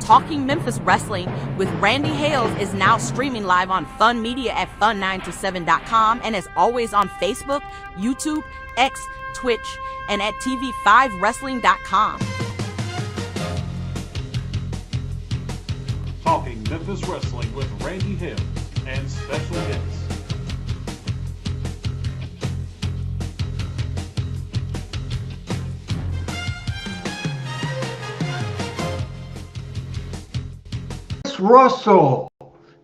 Talking Memphis Wrestling with Randy Hales is now streaming live on Fun Media at fun927.com and is always on Facebook, YouTube, X, Twitch, and at tv5wrestling.com. Talking Memphis Wrestling with Randy Hales and special guests. Russell,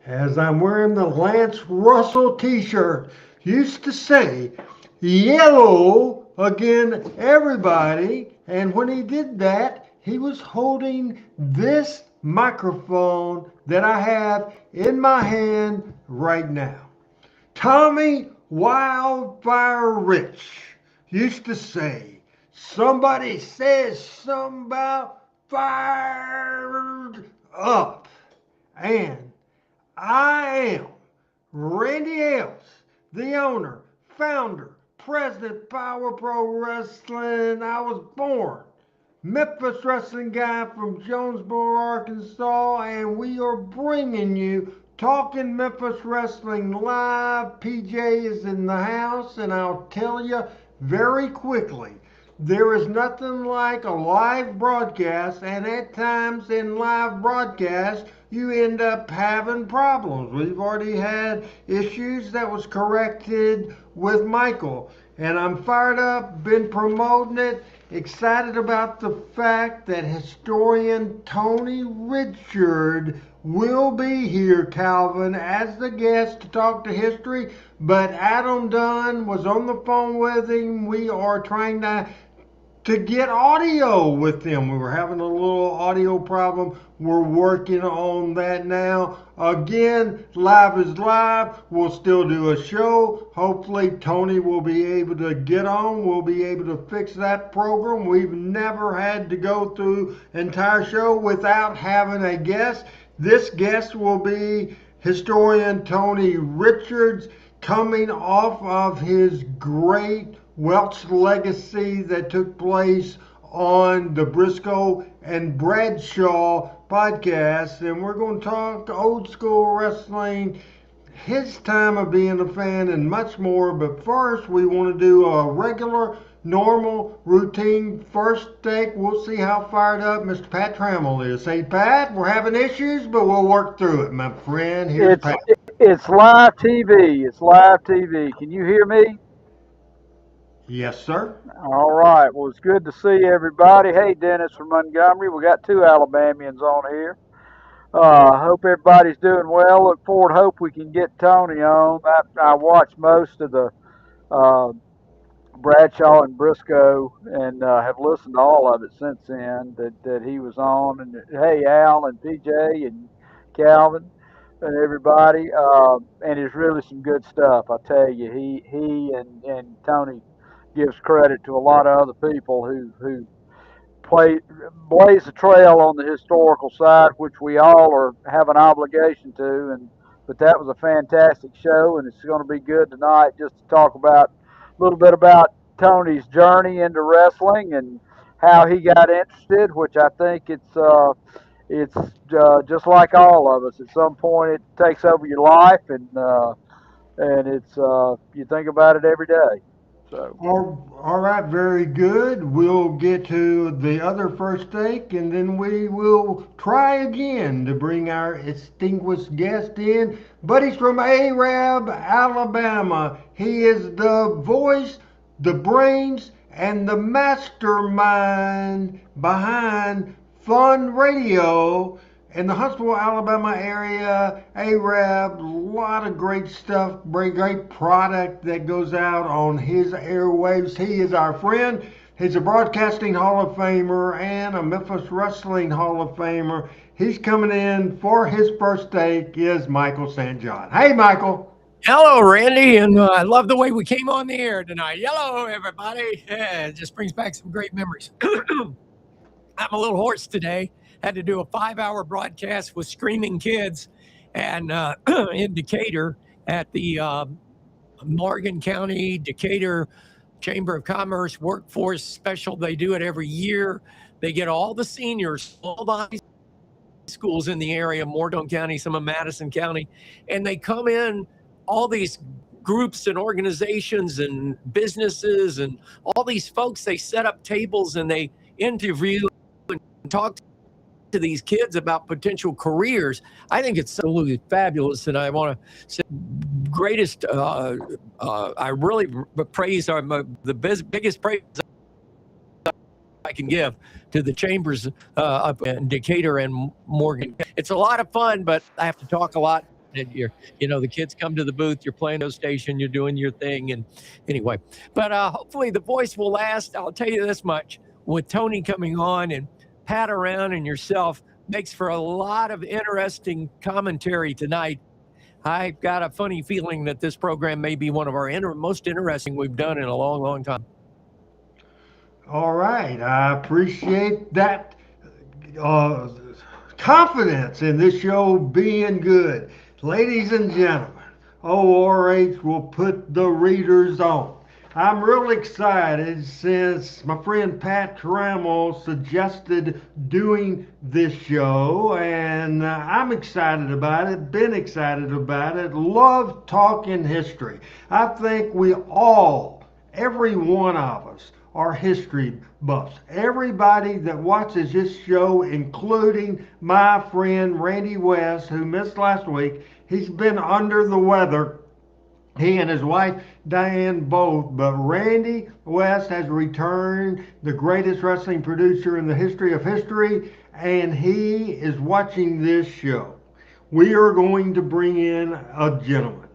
as I'm wearing the Lance Russell t-shirt, used to say, yellow again, everybody. And when he did that, he was holding this microphone that I have in my hand right now. Tommy Wildfire Rich used to say, somebody says something about fired up. And I am Randy Hales, the owner, founder, president, Power Pro Wrestling. I was born Memphis wrestling guy from Jonesboro, Arkansas, and we are bringing you Talking Memphis Wrestling live. PJ is in the house, and I'll tell you very quickly, there is nothing like a live broadcast, and at times in live broadcasts, you end up having problems. We've already had issues that was corrected with Michael, and I'm fired up, been promoting it, excited about the fact that historian Tony Richard will be here, Calvin, as the guest to talk to history, but Adam Dunn was on the phone with him. We are trying to get audio with them. We were having a little audio problem. We're working on that now. Again, live is live. We'll still do a show. Hopefully Tony will be able to get on. We'll be able to fix that program. We've never had to go through an entire show without having a guest. This guest will be historian Tony Richards, coming off of his great Welch legacy that took place on the Briscoe and Bradshaw podcast. And we're going to talk old school wrestling, his time of being a fan, and much more. But first, we want to do a regular, normal, routine first take. We'll see how fired up Mr. Pat Trammell is. Hey, Pat, we're having issues, but we'll work through it, my friend. Here's Pat. It's live TV. It's live TV. Can you hear me? Yes, sir. All right. Well, it's good to see everybody. Hey, Dennis from Montgomery. We got two Alabamians on here. Hope everybody's doing well. Look forward. Hope we can get Tony on. I watched most of the Bradshaw and Briscoe and have listened to all of it since then that he was on. And hey, Al and PJ and Calvin and everybody. And it's really some good stuff. I tell you, he and Tony gives credit to a lot of other people who blaze the trail on the historical side, which we all have an obligation to. But that was a fantastic show, and it's going to be good tonight just to talk about a little bit about Tony's journey into wrestling and how he got interested, which I think it's just like all of us. At some point, it takes over your life, and it's you think about it every day. So. All right, very good. We'll get to the other first take, and then we will try again to bring our distinguished guest in. But he's from Arab, Alabama. He is the voice, the brains, and the mastermind behind Fun Radio in the Huntsville, Alabama area. Arab, a lot of great stuff, great product that goes out on his airwaves. He is our friend. He's a Broadcasting Hall of Famer and a Memphis Wrestling Hall of Famer. He's coming in for his first take is Michael St. John. Hey, Michael. Hello, Randy, and I love the way we came on the air tonight. Hello, everybody. Yeah, it just brings back some great memories. I'm a little hoarse today. Had to do a 5-hour broadcast with screaming kids and in Decatur at the Morgan County Decatur Chamber of Commerce Workforce Special. They do it every year. They get all the seniors, all the high schools in the area, Morton County, some of Madison County, and they come in, all these groups and organizations and businesses and all these folks, they set up tables and they interview and talk to these kids about potential careers. I think it's absolutely fabulous, and I want to say greatest. I really praise the biggest praise I can give to the chambers up in Decatur and Morgan. It's a lot of fun, but I have to talk a lot. The kids come to the booth, you're playing those station, you're doing your thing, and anyway. But hopefully the voice will last. I'll tell you this much: with Tony coming on and Pat around and yourself, makes for a lot of interesting commentary tonight. I've got a funny feeling that this program may be one of our most interesting we've done in a long, long time. All right. I appreciate that confidence in this show being good. Ladies and gentlemen, ORH will put the readers on. I'm really excited since my friend Pat Trammell suggested doing this show, and I'm excited about it, been excited about it, love talking history. I think we all, every one of us, are history buffs. Everybody that watches this show, including my friend Randy West, who missed last week, he's been under the weather. He and his wife Diane both, but Randy West has returned, the greatest wrestling producer in the history of history, and he is watching this show. We are going to bring in a gentleman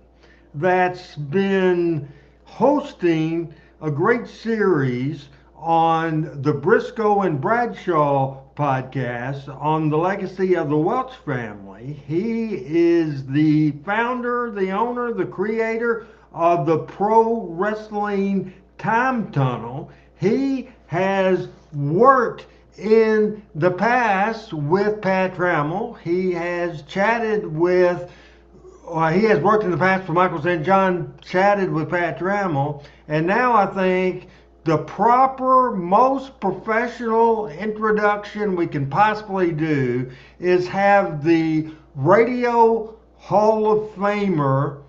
that's been hosting a great series on the Briscoe and Bradshaw podcast on the legacy of the Welch family. He is the founder, the owner, the creator of the Pro Wrestling Time Tunnel. He has worked in the past with Pat Trammell. He has chatted with he has worked in the past for Michael St. John, chatted with Pat Trammell, and now I think the proper, most professional introduction we can possibly do is have the Radio Hall of Famer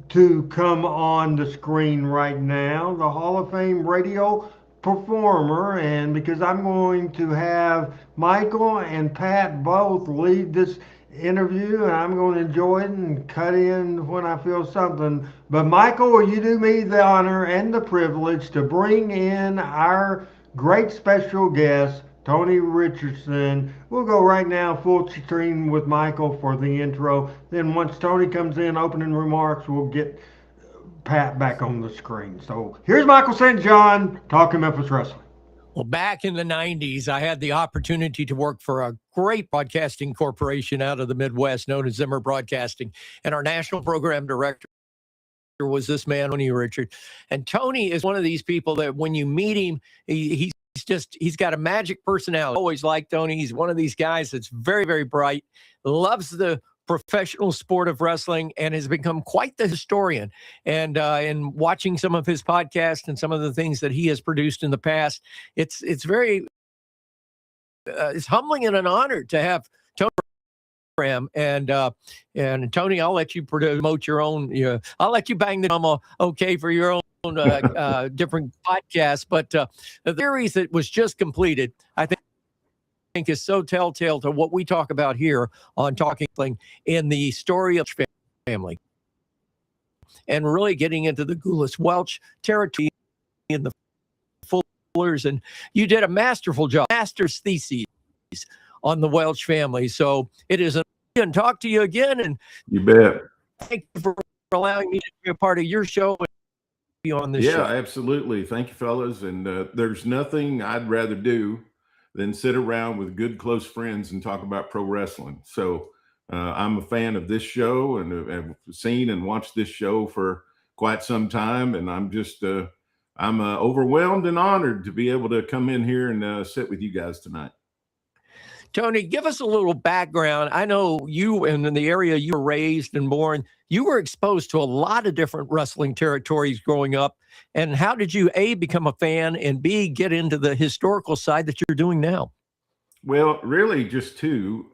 to come on the screen right now, the Hall of Fame radio performer, and because I'm going to have Michael and Pat both lead this interview, and I'm going to enjoy it and cut in when I feel something. But Michael, will you do me the honor and the privilege to bring in our great special guest, Tony Richardson? We'll go right now full screen with Michael for the intro. Then once Tony comes in, opening remarks, we'll get Pat back on the screen. So here's Michael St. John talking Memphis Wrestling. Well, back in the 90s, I had the opportunity to work for a great broadcasting corporation out of the Midwest known as Zimmer Broadcasting. And our national program director was this man, Tony Richard. And Tony is one of these people that when you meet him, he's got a magic personality. I always liked Tony. He's one of these guys that's very, very bright, loves the professional sport of wrestling, and has become quite the historian. And in watching some of his podcasts and some of the things that he has produced in the past, it's very it's humbling and an honor to have Tony program. And Tony, I'll let you promote your own. I'll let you bang the drum okay for your own different podcasts. But the series that was just completed, I think is so telltale to what we talk about here on Talking in the story of family, and really getting into the Gulas Welch territory in the Fullers. And you did a masterful job, master's thesis on the Welch family. So it is an honor to talk to you again. And you bet. Thank you for allowing me to be a part of your show and be on this show. Yeah, absolutely. Thank you, fellas. And there's nothing I'd rather do than sit around with good, close friends and talk about pro wrestling. So I'm a fan of this show and have seen and watched this show for quite some time. And I'm just, I'm overwhelmed and honored to be able to come in here and sit with you guys tonight. Tony, give us a little background. I know you, and in the area you were raised and born, you were exposed to a lot of different wrestling territories growing up. And how did you, A, become a fan, and B, get into the historical side that you're doing now? Well, really just two.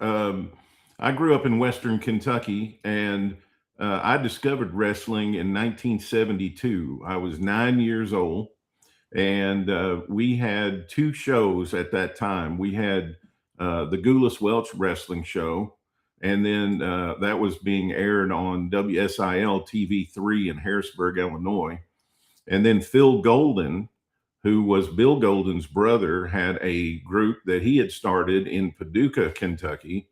I grew up in Western Kentucky, and I discovered wrestling in 1972. I was 9 years old, and we had two shows at that time. We had the Goulas Welch Wrestling Show, and then that was being aired on WSIL TV3 in Harrisburg, Illinois. And then Phil Golden, who was Bill Golden's brother, had a group that he had started in Paducah, Kentucky,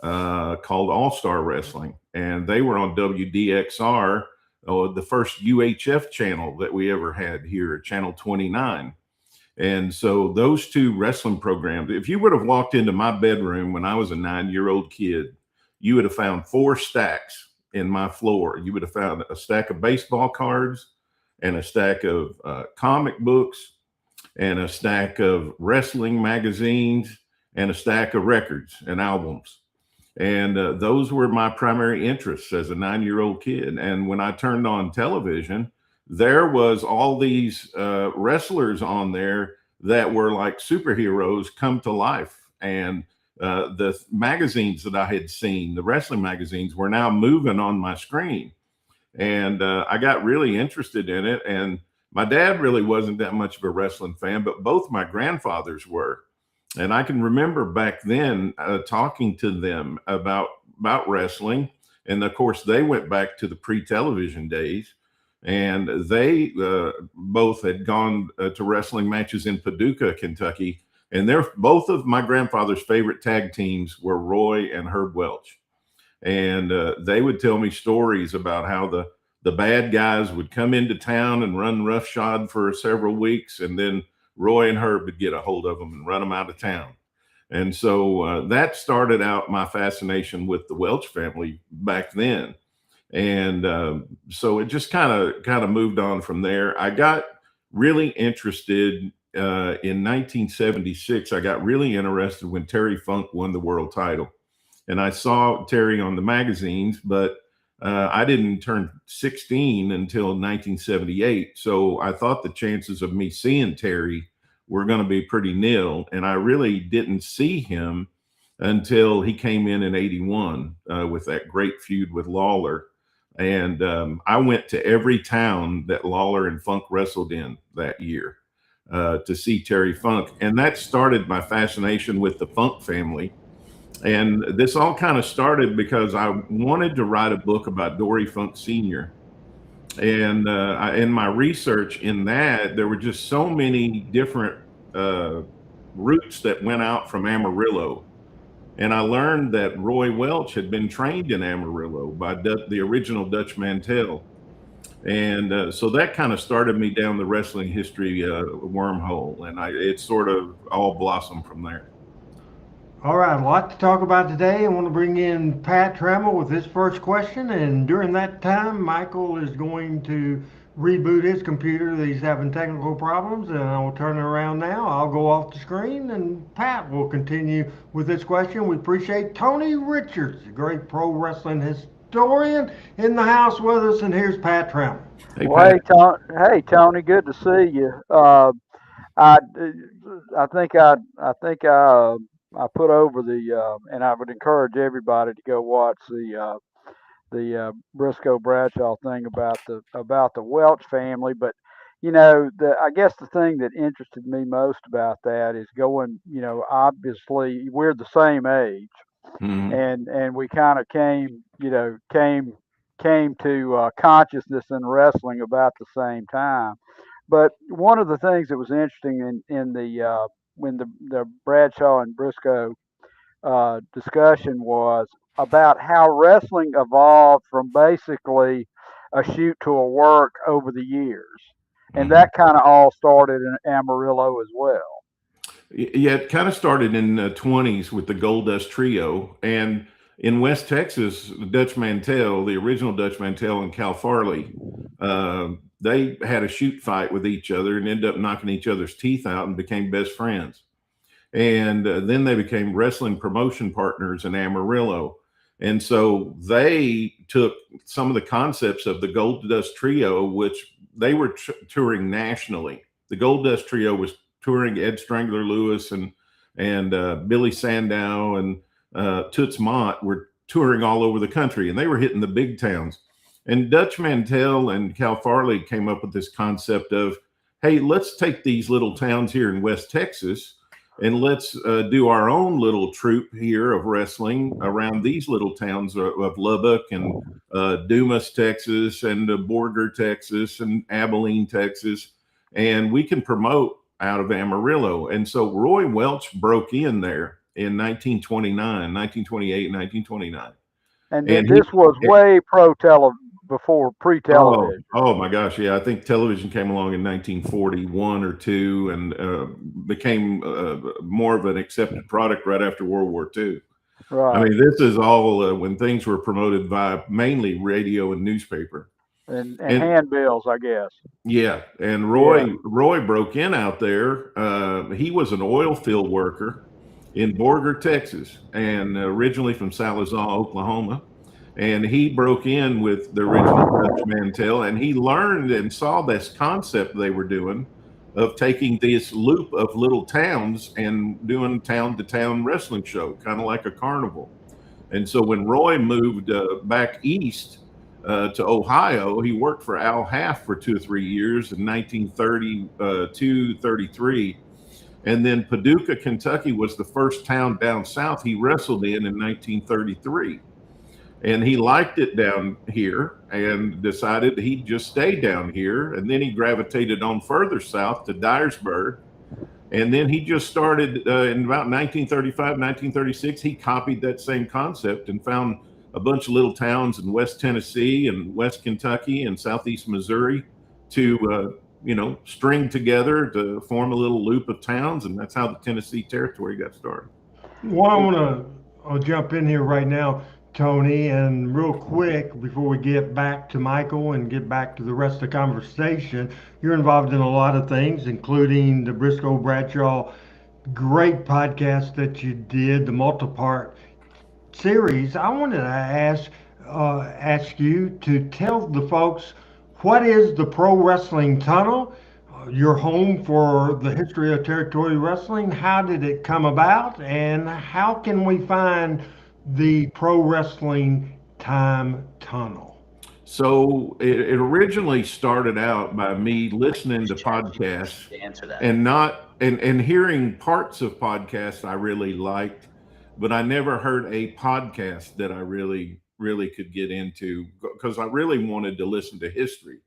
called All Star Wrestling. And they were on WDXR, the first UHF channel that we ever had here, Channel 29. And so those two wrestling programs, if you would have walked into my bedroom when I was a 9-year-old kid, you would have found 4 stacks in my floor. You would have found a stack of baseball cards and a stack of comic books and a stack of wrestling magazines and a stack of records and albums. And those were my primary interests as a 9-year-old kid. And when I turned on television, there was all these wrestlers on there that were like superheroes come to life. And the magazines that I had seen, the wrestling magazines, were now moving on my screen. And I got really interested in it. And my dad really wasn't that much of a wrestling fan, but both my grandfathers were. And I can remember back then talking to them about wrestling. And of course, they went back to the pre-television days. And they both had gone to wrestling matches in Paducah, Kentucky. And both of my grandfather's favorite tag teams were Roy and Herb Welch. And they would tell me stories about how the bad guys would come into town and run roughshod for several weeks, and then Roy and Herb would get a hold of them and run them out of town. And so that started out my fascination with the Welch family back then. And so it just kind of moved on from there. I got really interested in 1976. I got really interested when Terry Funk won the world title. And I saw Terry on the magazines, but I didn't turn 16 until 1978. So I thought the chances of me seeing Terry were going to be pretty nil. And I really didn't see him until he came in 81 with that great feud with Lawler. And I went to every town that Lawler and Funk wrestled in that year to see Terry Funk. And that started my fascination with the Funk family. And this all kind of started because I wanted to write a book about Dory Funk Sr. And in my research in that, there were just so many different routes that went out from Amarillo. And I learned that Roy Welch had been trained in Amarillo by the original Dutch Mantell. And so that kind of started me down the wrestling history wormhole. And it sort of all blossomed from there. All right, a lot to talk about today. I want to bring in Pat Trammell with his first question, and during that time, Michael is going to reboot his computer. He's having technical problems, and I'll turn it around now. I'll go off the screen, and Pat will continue with this question. We appreciate Tony Richards, a great pro wrestling historian, in the house with us, and here's Pat Trammell. Hey, Well, Pat. hey, Tony, good to see you. I think I put over and I would encourage everybody to go watch the Briscoe Bradshaw thing about the Welch family. But I guess the thing that interested me most about that is going. Obviously we're the same age, Mhm. and we kind of came to consciousness in wrestling about the same time. But one of the things that was interesting in the when the Bradshaw and Briscoe discussion was about how wrestling evolved from basically a shoot to a work over the years, and that kind of all started in Amarillo as well. Yeah, it kind of started in the 20s with the Goldust Trio. And in West Texas, Dutch Mantell, the original Dutch Mantell and Cal Farley, they had a shoot fight with each other and ended up knocking each other's teeth out and became best friends. And then they became wrestling promotion partners in Amarillo. And so they took some of the concepts of the Goldust Trio, which they were touring nationally. The Goldust Trio was touring Ed Strangler Lewis and Billy Sandow and Toots Mondt were touring all over the country, and they were hitting the big towns. And Dutch Mantell and Cal Farley came up with this concept of, hey, let's take these little towns here in West Texas and let's do our own little troupe here of wrestling around these little towns of Lubbock and Dumas, Texas, and Borger, Texas, and Abilene, Texas. And we can promote out of Amarillo. And so Roy Welch broke in there in 1929, 1928, 1929. And this was way before pre-television. Oh my gosh, yeah. I think television came along in 1941 or 2 and became more of an accepted product right after World War II. Right. I mean, this is all when things were promoted via mainly radio and newspaper. And handbills, I guess. Yeah, and Roy broke in out there. He was an oil field worker in Borger, Texas, and originally from Salazar, Oklahoma. And he broke in with the original Dutch Mantell, and he learned and saw this concept they were doing of taking this loop of little towns and doing town-to-town wrestling show, kind of like a carnival. And so when Roy moved back east to Ohio, he worked for Al Half for 2 or 3 years in 1932, 33. And then Paducah, Kentucky was the first town down south he wrestled in 1933. And he liked it down here and decided he'd just stay down here. And then he gravitated on further south to Dyersburg. And then he just started in about 1935, 1936. He copied that same concept and found a bunch of little towns in West Tennessee and West Kentucky and Southeast Missouri to, string together to form a little loop of towns. And that's how the Tennessee Territory got started. Well, I want to jump in here right now, Tony, and real quick before we get back to Michael and get back to the rest of the conversation. You're involved in a lot of things, including the Briscoe Bradshaw great podcast that you did, the multi-part series. I wanted to ask you to tell the folks, what is the Pro Wrestling Tunnel? Your home for the history of territory wrestling. How did it come about, and how can we find the Pro Wrestling Time Tunnel? So it originally started out by me listening to podcasts and hearing parts of podcasts I really liked, but I never heard a podcast that I really could get into because I really wanted to listen to history.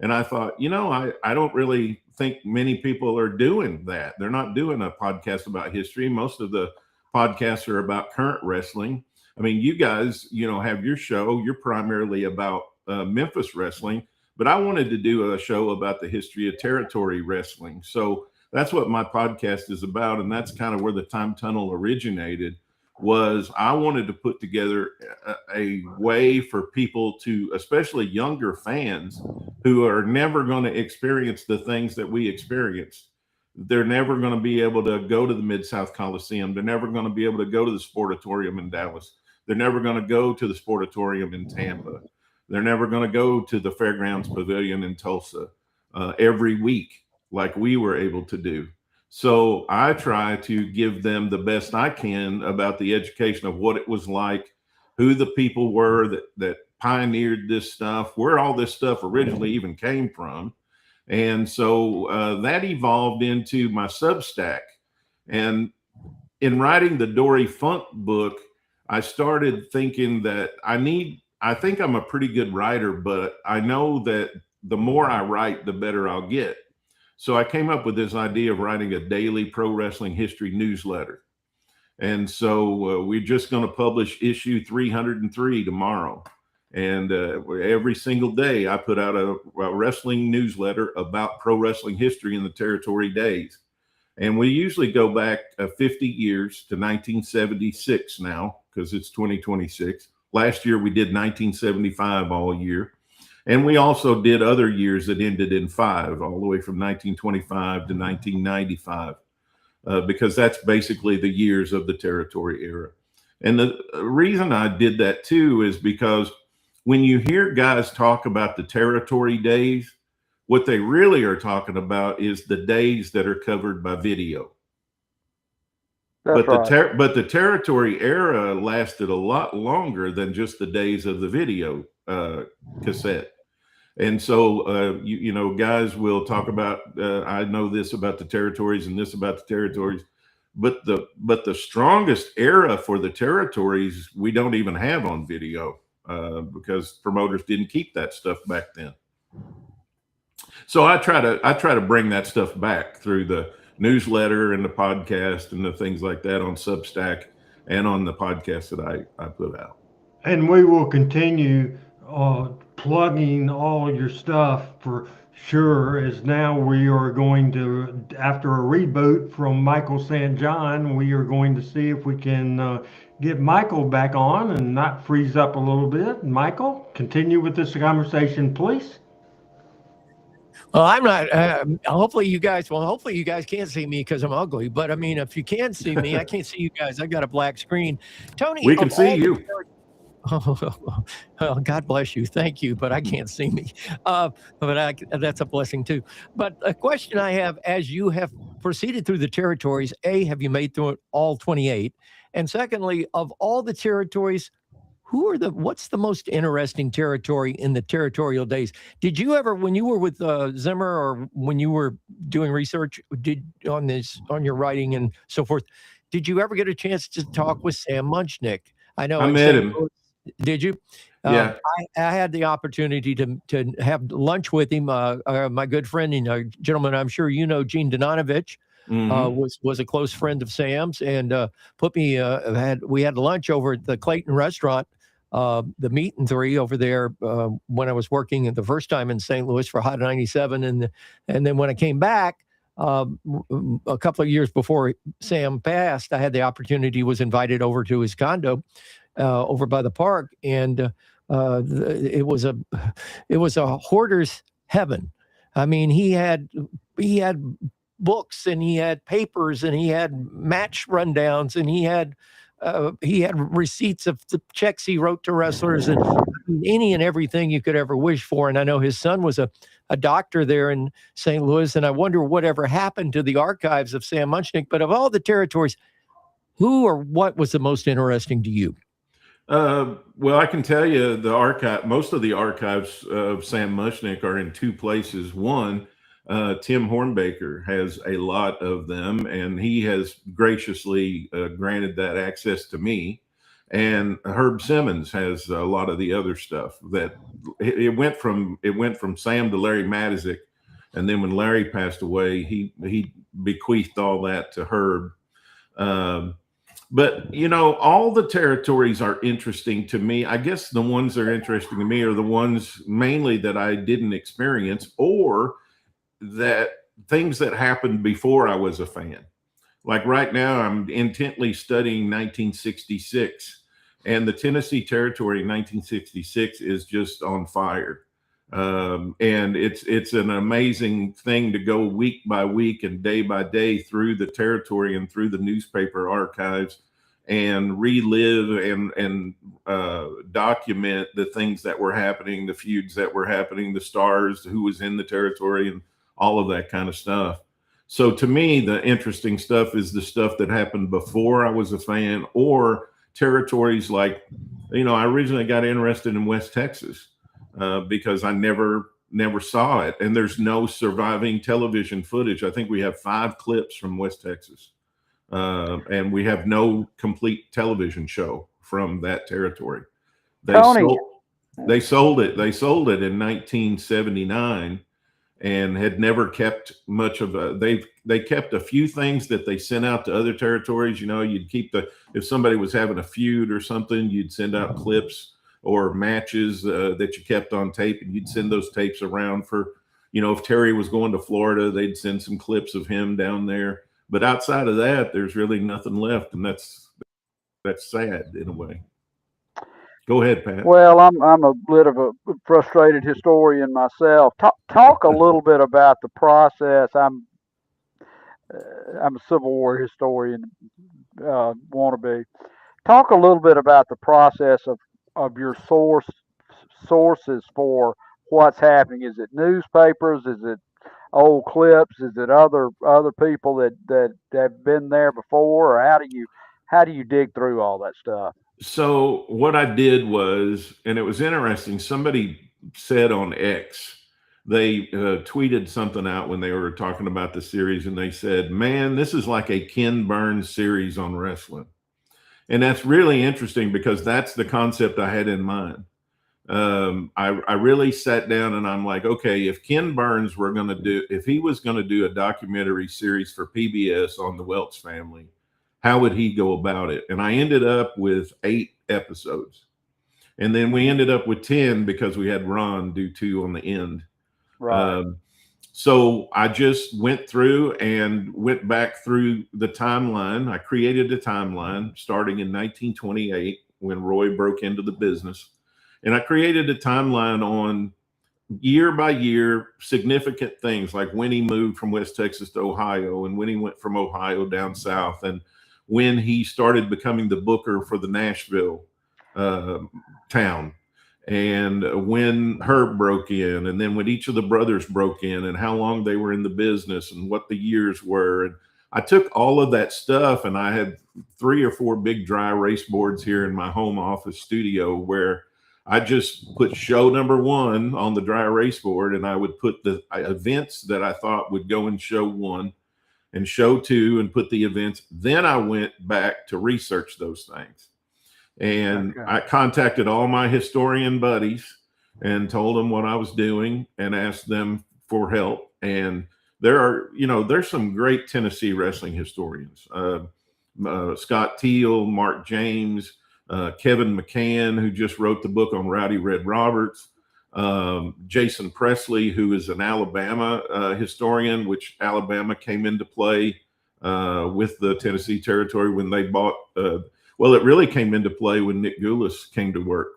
And I thought, I don't really think many people are doing that. They're not doing a podcast about history. Most of the podcasts are about current wrestling. I mean, you guys, have your show. You're primarily about Memphis wrestling, but I wanted to do a show about the history of territory wrestling. So that's what my podcast is about. And that's kind of where the Time Tunnel originated. Was I wanted to put together a way for people to, especially younger fans who are never going to experience the things that we experienced. They're never going to be able to go to the Mid-South Coliseum. They're never going to be able to go to the Sportatorium in Dallas. They're never going to go to the Sportatorium in Tampa. They're never going to go to the Fairgrounds Pavilion in Tulsa every week like we were able to do. So I try to give them the best I can about the education of what it was like, who the people were that pioneered this stuff, where all this stuff originally even came from. And so that evolved into my Substack. And in writing the Dory Funk book, I started thinking that I think I'm a pretty good writer, but I know that the more I write, the better I'll get. So I came up with this idea of writing a daily pro wrestling history newsletter. And so we're just going to publish issue 303 tomorrow. And every single day I put out a wrestling newsletter about pro wrestling history in the territory days. And we usually go back 50 years to 1976 now, because it's 2026. Last year we did 1975 all year. And we also did other years that ended in 5, all the way from 1925 to 1995, because that's basically the years of the territory era. And the reason I did that too is because when you hear guys talk about the territory days, what they really are talking about is the days that are covered by video. That's right. But the territory era lasted a lot longer than just the days of the video cassette. And so, you know, guys will talk about, I know this about the territories and this about the territories, but the strongest era for the territories we don't even have on video because promoters didn't keep that stuff back then. So I try to bring that stuff back through the newsletter and the podcast and the things like that on Substack and on the podcast that I put out. And we will continue plugging all your stuff for sure, as now we are going to, after a reboot from Michael St. John, we are going to see if we can get Michael back on and not freeze up a little bit. Michael, continue with this conversation, please. Well, I'm not. Hopefully, you guys can't see me because I'm ugly. But I mean, if you can see me, I can't see you guys. I got a black screen. Tony, we can see you. Oh, God bless you. Thank you. But I can't see me. That's a blessing too. But a question I have, as you have proceeded through the territories, A, have you made through it all 28? And secondly, of all the territories, what's the most interesting territory in the territorial days? Did you ever, when you were with Zimmer or when you were doing research on your writing and so forth, did you ever get a chance to talk with Sam Munchnick? I know I met him. Did you? Yeah. I had the opportunity to have lunch with him. My good friend and a gentleman I'm sure you know, Gene Donanovich, was a close friend of Sam's, and we had lunch over at the Clayton restaurant, the Meat and Three over there when I was working the first time in St. Louis for Hot 97, and then when I came back a couple of years before Sam passed, I had the opportunity. Was invited over to his condo over by the park, and it was a hoarder's heaven. I mean, he had books and he had papers and he had match rundowns and he had receipts of the checks he wrote to wrestlers and any and everything you could ever wish for. And I know his son was a doctor there in St. Louis, and I wonder whatever happened to the archives of Sam Munchnick. But of all the territories, who or what was the most interesting to you? Well, I can tell you most of the archives of Sam Munchnick are in two places. One, Tim Hornbaker has a lot of them, and he has graciously granted that access to me. And Herb Simmons has a lot of the other stuff. That it went from Sam to Larry Matizik, and then when Larry passed away, he bequeathed all that to Herb. But you know, all the territories are interesting to me. I guess the ones that are interesting to me are the ones mainly that I didn't experience, or that things that happened before I was a fan. Like right now, I'm intently studying 1966, and the Tennessee Territory in 1966 is just on fire. And it's an amazing thing to go week by week and day by day through the territory and through the newspaper archives and relive and document the things that were happening, the feuds that were happening, the stars, who was in the territory, and all of that kind of stuff. So to me, the interesting stuff is the stuff that happened before I was a fan, or territories like, you know, I originally got interested in West Texas because I never saw it. And there's no surviving television footage. I think we have 5 clips from West Texas. And we have no complete television show from that territory. They sold it in 1979. And had never kept much of they kept a few things that they sent out to other territories. You know, you'd keep if somebody was having a feud or something, you'd send out clips or matches that you kept on tape, and you'd send those tapes around for, you know, if Terry was going to Florida, they'd send some clips of him down there. But outside of that, there's really nothing left, and that's sad in a way. Go ahead, Pat. Well, I'm a bit of a frustrated historian myself. Talk a little bit about the process. I'm a Civil War historian, wannabe. Talk a little bit about the process of your sources for what's happening. Is it newspapers? Is it old clips? Is it other people that have been there before, or how do you dig through all that stuff? So what I did was, and it was interesting, somebody said on X, they tweeted something out when they were talking about the series, and they said, man, this is like a Ken Burns series on wrestling. And that's really interesting because that's the concept I had in mind. I really sat down and I'm like, okay, if Ken Burns if he was going to do a documentary series for PBS on the Welch family, how would he go about it? And I ended up with 8 episodes. And then we ended up with 10 because we had Ron do 2 on the end. Right. So I just went through and went back through the timeline. I created a timeline starting in 1928 when Roy broke into the business. And I created a timeline on year by year significant things, like when he moved from West Texas to Ohio, and when he went from Ohio down south, and when he started becoming the booker for the Nashville town, and when Herb broke in, and then when each of the brothers broke in, and how long they were in the business, and what the years were. And I took all of that stuff, and I had 3 or 4 big dry erase boards here in my home office studio where I just put show number 1 on the dry erase board, and I would put the events that I thought would go in show 1 and show 2 and put the events. Then I went back to research those things. And Okay. I contacted all my historian buddies and told them what I was doing and asked them for help. And there's some great Tennessee wrestling historians. Scott Teal, Mark James, Kevin McCann, who just wrote the book on Rowdy Red Roberts, Jason Presley, who is an Alabama historian, which Alabama came into play with the Tennessee Territory when they bought. It really came into play when Nick Goulas came to work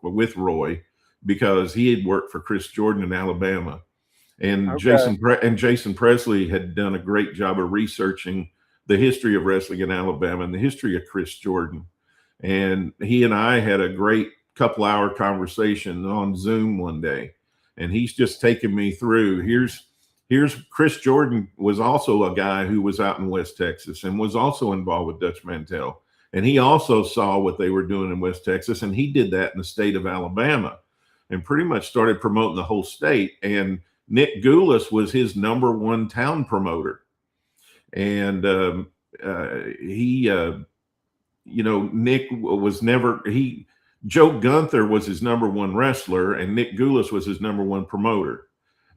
with Roy, because he had worked for Chris Jordan in Alabama, and Okay. Jason Presley had done a great job of researching the history of wrestling in Alabama and the history of Chris Jordan. And he and I had a great couple-hour conversation on Zoom one day, and he's just taking me through. Here's Chris Jordan was also a guy who was out in West Texas and was also involved with Dutch Mantel. And he also saw what they were doing in West Texas, and he did that in the state of Alabama and pretty much started promoting the whole state. And Nick Goulas was his number 1 town promoter. And Nick was Joe Gunther was his number 1 wrestler, and Nick Goulas was his number 1 promoter.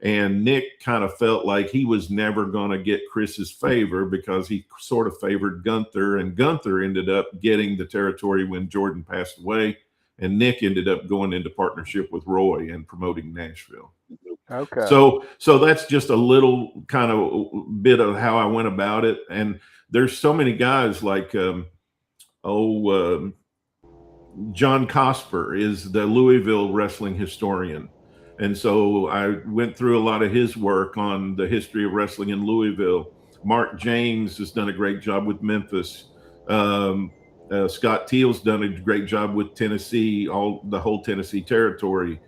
And Nick kind of felt like he was never going to get Chris's favor because he sort of favored Gunther, and Gunther ended up getting the territory when Jordan passed away, and Nick ended up going into partnership with Roy and promoting Nashville. Okay. So that's just a little kind of bit of how I went about it. And there's so many guys like John Cosper is the Louisville wrestling historian. And so I went through a lot of his work on the history of wrestling in Louisville. Mark James has done a great job with Memphis. Scott Teal's done a great job with Tennessee, the whole Tennessee territory.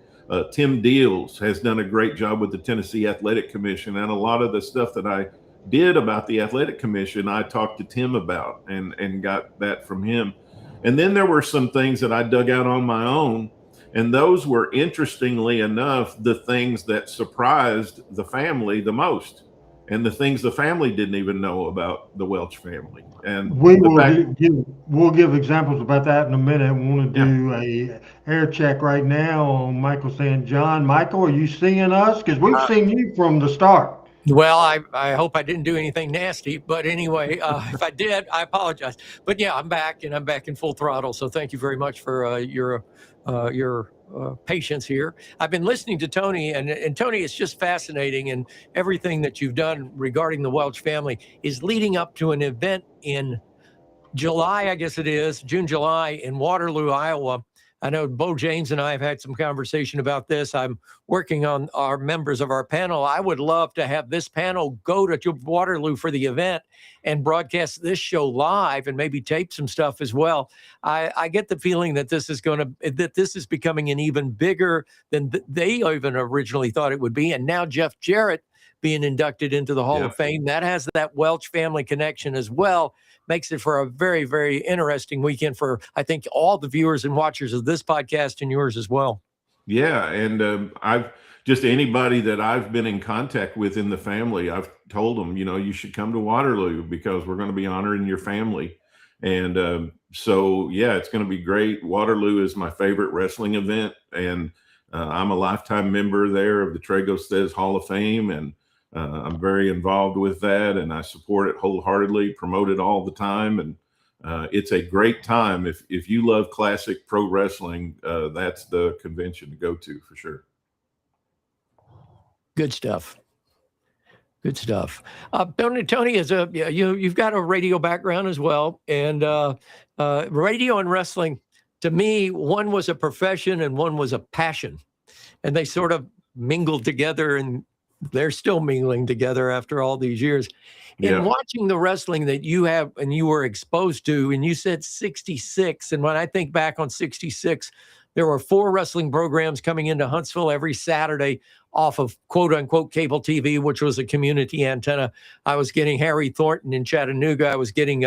Tim Deals has done a great job with the Tennessee Athletic Commission. And a lot of the stuff that I did about the Athletic Commission, I talked to Tim about and got that from him. And then there were some things that I dug out on my own. And those were, interestingly enough, the things that surprised the family the most, and the things the family didn't even know about the Welch family. And we'll give examples about that in a minute. We want to do a air check right now on Michael St. John. Michael, are you seeing us? Because we've seen you from the start. Well, I hope I didn't do anything nasty, but anyway, if I did, I apologize. But yeah, I'm back, and I'm back in full throttle. So thank you very much for your patience here. I've been listening to Tony, and Tony, it's just fascinating, and everything that you've done regarding the Welch family is leading up to an event in July, I guess it is, June, July, in Waterloo, Iowa. I know Bo James and I have had some conversation about this. I'm working on our members of our panel. I would love to have this panel go to Waterloo for the event and broadcast this show live and maybe tape some stuff as well. I get the feeling that this is becoming an even bigger than they even originally thought it would be. And now Jeff Jarrett being inducted into the Hall of Fame. That has that Welch family connection as well. Makes it for a very, very interesting weekend for, I think, all the viewers and watchers of this podcast and yours as well. Yeah, and I've just anybody that I've been in contact with in the family, I've told them, you should come to Waterloo because we're going to be honoring your family. And so, yeah, it's going to be great. Waterloo is my favorite wrestling event, and I'm a lifetime member there of the Tragos Hall of Fame, and I'm very involved with that, and I support it wholeheartedly, promote it all the time, and it's a great time. If you love classic pro wrestling, that's the convention to go to for sure. Good stuff. Good stuff. Tony is you've got a radio background as well, and radio and wrestling, to me, one was a profession and one was a passion, and they sort of mingled together, and they're still mingling together after all these years. In watching the wrestling that you have and you were exposed to, and you said 66, and when I think back on 66, there were 4 wrestling programs coming into Huntsville every Saturday off of quote unquote cable TV, which was a community antenna. I was getting Harry Thornton in Chattanooga. I was getting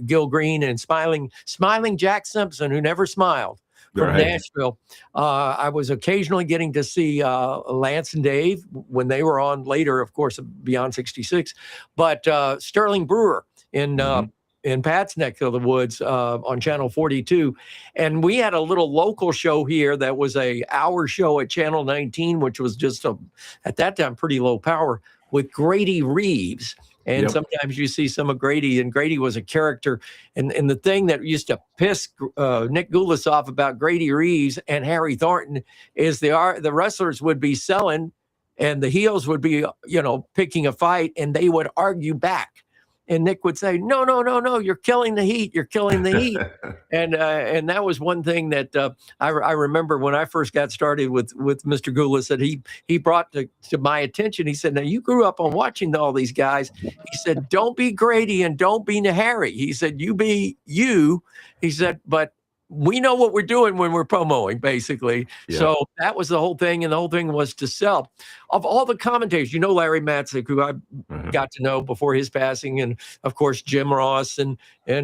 Gil Green and smiling Jack Simpson, who never smiled, from Nashville. I was occasionally getting to see Lance and Dave when they were on later, of course, beyond 66, but Sterling Brewer in Pat's neck of the woods on Channel 42. And we had a little local show here that was a hour show at Channel 19, which was just at that time, pretty low power, with Grady Reeves. And sometimes you see some of Grady, and Grady was a character. And the thing that used to piss Nick Goulas off about Grady Reeves and Harry Thornton is the wrestlers would be selling and the heels would be, picking a fight, and they would argue back. And Nick would say, no, you're killing the heat. You're killing the heat. And that was one thing that I remember when I first got started with Mr. Goulas, that he brought to my attention. He said, now you grew up on watching all these guys. He said, don't be Grady and don't be Harry. He said, you be you. He said, but we know what we're doing when we're promoting, basically. Yeah. So that was the whole thing. And the whole thing was to sell. Of all the commentators, Larry Matzik, who I got to know before his passing, and of course, Jim Ross and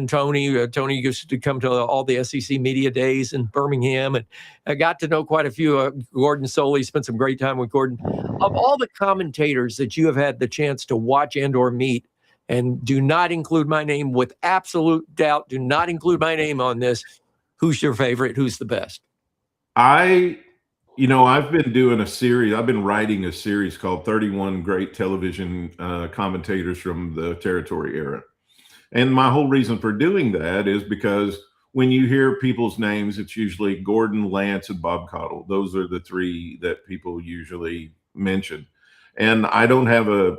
Tony. Tony used to come to all the SEC media days in Birmingham. And I got to know quite a few. Gordon Soley, spent some great time with Gordon. Of all the commentators that you have had the chance to watch and or meet, and do not include my name, with absolute doubt, do not include my name on this, who's your favorite? Who's the best? I've been doing a series. I've been writing a series called 31 Great Television Commentators from the Territory Era. And my whole reason for doing that is because when you hear people's names, it's usually Gordon, Lance, and Bob Caudle. Those are the 3 that people usually mention. And I don't have a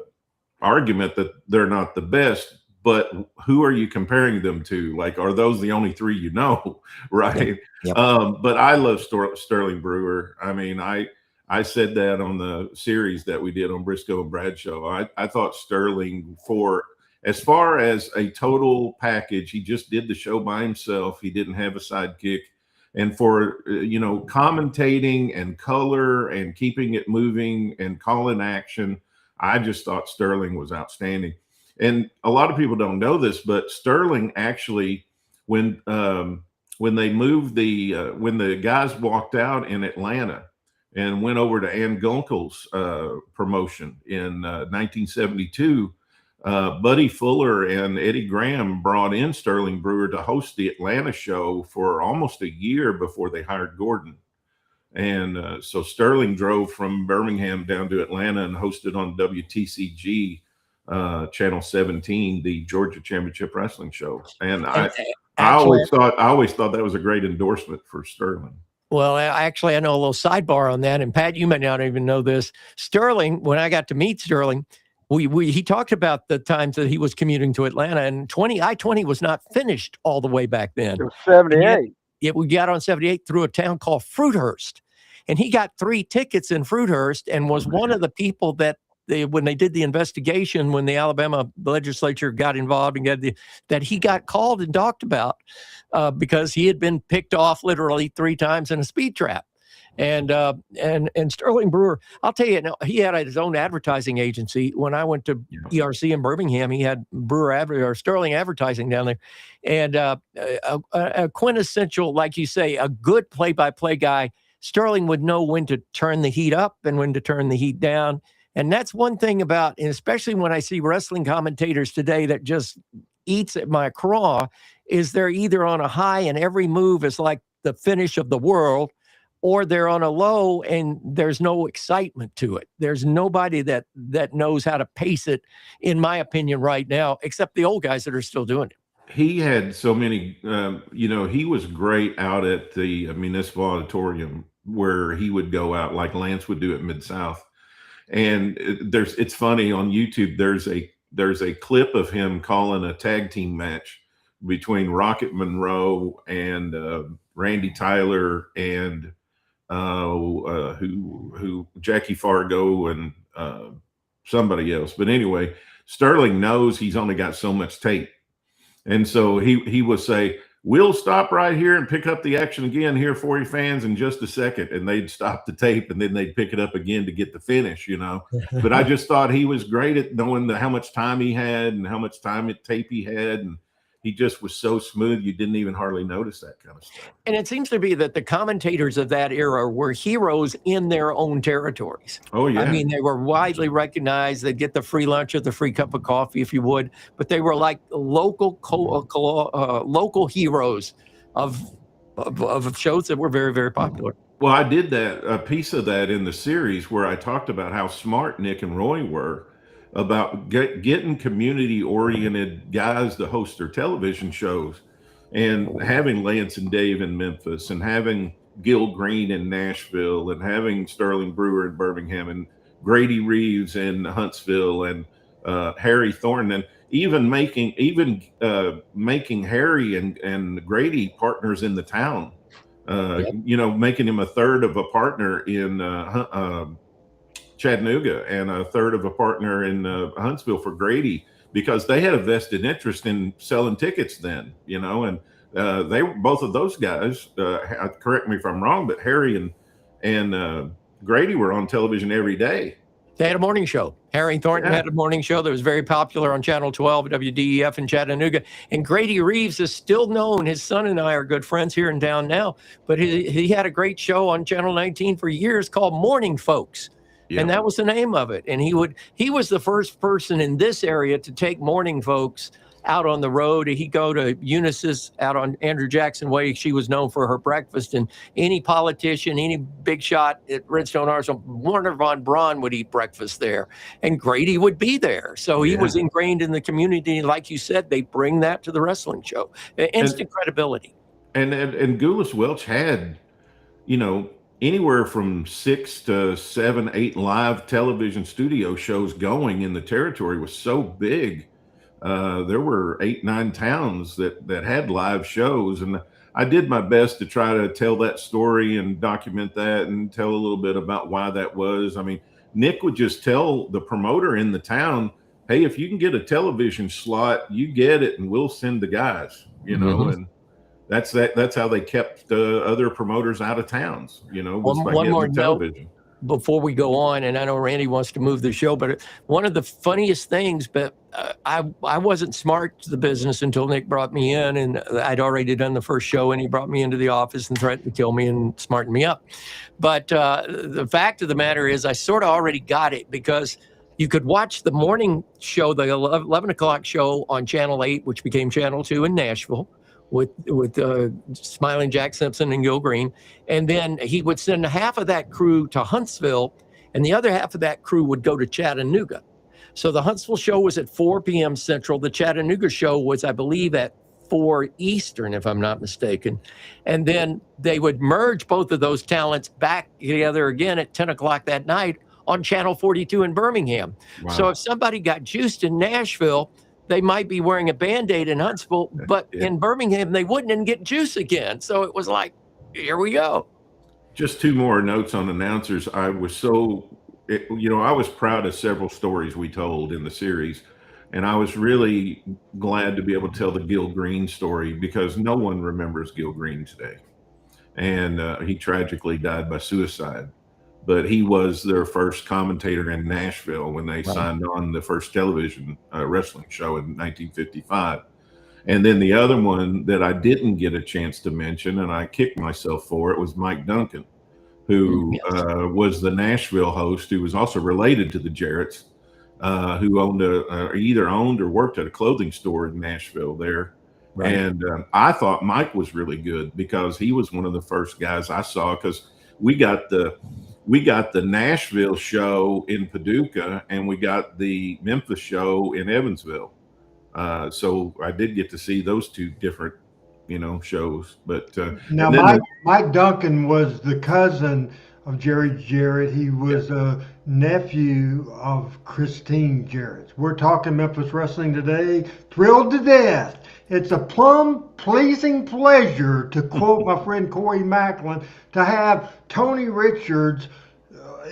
argument that they're not the best, but who are you comparing them to? Like, are those the only 3 you know, right? Yep. But I love Sterling Brewer. I mean, I said that on the series that we did on Briscoe and Bradshaw. I thought Sterling, for as far as a total package, he just did the show by himself. He didn't have a sidekick. And for, commentating and color and keeping it moving and calling action, I just thought Sterling was outstanding. And a lot of people don't know this, but Sterling actually, when they moved when the guys walked out in Atlanta and went over to Ann Gunkel's promotion in 1972, Buddy Fuller and Eddie Graham brought in Sterling Brewer to host the Atlanta show for almost a year before they hired Gordon. And so Sterling drove from Birmingham down to Atlanta and hosted on WTCG Channel 17, the Georgia Championship Wrestling show. And I always thought that was a great endorsement for Sterling. Well, I know a little sidebar on that. And Pat, you may not even know this. Sterling, when I got to meet Sterling, he talked about the times that he was commuting to Atlanta, and I-20 was not finished all the way back then. It was 78. We got on 78 through a town called Fruithurst, and he got 3 tickets in Fruithurst and was one of the people that when they did the investigation, when the Alabama legislature got involved and that he got called and talked about because he had been picked off literally 3 times in a speed trap. And Sterling Brewer, I'll tell you, he had his own advertising agency. When I went to ERC in Birmingham, he had or Sterling Advertising down there, and a quintessential, like you say, a good play-by-play guy. Sterling would know when to turn the heat up and when to turn the heat down. And that's one thing about, and especially when I see wrestling commentators today that just eats at my craw, is they're either on a high and every move is like the finish of the world, or they're on a low and there's no excitement to it. There's nobody that knows how to pace it, in my opinion, right now, except the old guys that are still doing it. He had so many, he was great out at the Municipal Auditorium, where he would go out like Lance would do at Mid-South. And it's funny on YouTube. There's a clip of him calling a tag team match between Rocket Monroe and Randy Tyler and who Jackie Fargo and somebody else. But anyway, Sterling knows he's only got so much tape, and so he would say, "We'll stop right here and pick up the action again here for you fans in just a second." And they'd stop the tape and then they'd pick it up again to get the finish, But I just thought he was great at knowing how much time he had and how much tape he had. And he just was so smooth, you didn't even hardly notice that kind of stuff. And it seems to be that the commentators of that era were heroes in their own territories. Oh, yeah. I mean, they were widely recognized. They'd get the free lunch or the free cup of coffee, if you would. But they were like local heroes of shows that were very, very popular. Well, I did a piece of that in the series where I talked about how smart Nick and Roy were about getting community-oriented guys to host their television shows, and having Lance and Dave in Memphis, and having Gil Green in Nashville, and having Sterling Brewer in Birmingham, and Grady Reeves in Huntsville, and Harry Thornton, and even making Harry and Grady partners in the town. Making him a third of a partner in Chattanooga and a third of a partner in Huntsville for Grady, because they had a vested interest in selling tickets then, and they were both of those guys. Correct me if I'm wrong, but Harry and Grady were on television every day. They had a morning show. Harry Thornton had a morning show that was very popular on Channel 12, WDEF in Chattanooga. And Grady Reeves is still known. His son and I are good friends here in town now. But he had a great show on Channel 19 for years called Morning Folks. Yeah. And that was the name of it. And he was the first person in this area to take Morning Folks out on the road. He'd go to Eunice's out on Andrew Jackson Way. She was known for her breakfast, and any politician, any big shot at Redstone Arsenal, Warner Von Braun would eat breakfast there, and Grady would be there. So he was ingrained in the community. Like you said, they bring that to the wrestling show. Instant credibility. And Goulas Welch had, anywhere from 6 to 7, 8 live television studio shows going in the territory. Was so big. There were 8, 9 towns that had live shows, and I did my best to try to tell that story and document that and tell a little bit about why that was. I mean, Nick would just tell the promoter in the town, "Hey, if you can get a television slot, you get it, and we'll send the guys," and that's how they kept other promoters out of towns, was by one getting more the television. Before we go on, and I know Randy wants to move the show, but one of the funniest things, but I wasn't smart to the business until Nick brought me in, and I'd already done the first show, and he brought me into the office and threatened to kill me and smarten me up. But the fact of the matter is I sort of already got it, because you could watch the morning show, the 11 o'clock show on Channel 8, which became Channel 2 in Nashville, with Smiling Jack Simpson and Gil Green. And then he would send half of that crew to Huntsville, and the other half of that crew would go to Chattanooga. So the Huntsville show was at 4 p.m. Central. The Chattanooga show was, I believe, at 4 Eastern, if I'm not mistaken. And then they would merge both of those talents back together again at 10 o'clock that night on Channel 42 in Birmingham. Wow. So if somebody got juiced in Nashville, they might be wearing a Band-Aid in Huntsville, but in Birmingham, they wouldn't, and get juice again. So it was like, here we go. Just 2 more notes on announcers. I was I was proud of several stories we told in the series, and I was really glad to be able to tell the Gil Green story, because no one remembers Gil Green today. and he tragically died by suicide. But he was their first commentator in Nashville when they signed on the first television wrestling show in 1955. And then the other one that I didn't get a chance to mention, and I kicked myself for it, was Mike Duncan, who was the Nashville host, who was also related to the Jarretts, who either owned or worked at a clothing store in Nashville there. Right. And I thought Mike was really good because he was one of the first guys I saw, because we got the Nashville show in Paducah and we got the Memphis show in Evansville. So I did get to see those two different, shows. But now Mike Duncan was the cousin of Jerry Jarrett. He was a nephew of Christine Jarrett. We're talking Memphis Wrestling today. Thrilled to death. It's a plumb pleasing pleasure, to quote my friend Corey Macklin, to have Tony Richards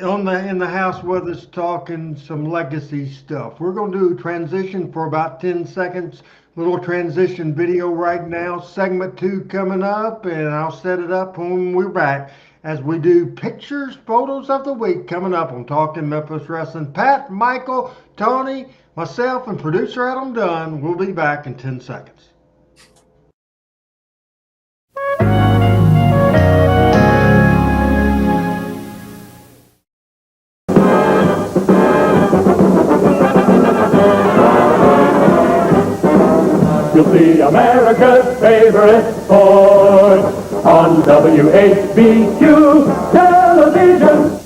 in the house with us talking some legacy stuff. We're going to do a transition for about 10 seconds. Little transition video right now. Segment 2 coming up, and I'll set it up when we're back as we do pictures, photos of the week coming up on Talking Memphis Wrestling. Pat, Michael, Tony, myself, and producer Adam Dunn will be back in 10 seconds. You'll see America's favorite sport on WHBQ television.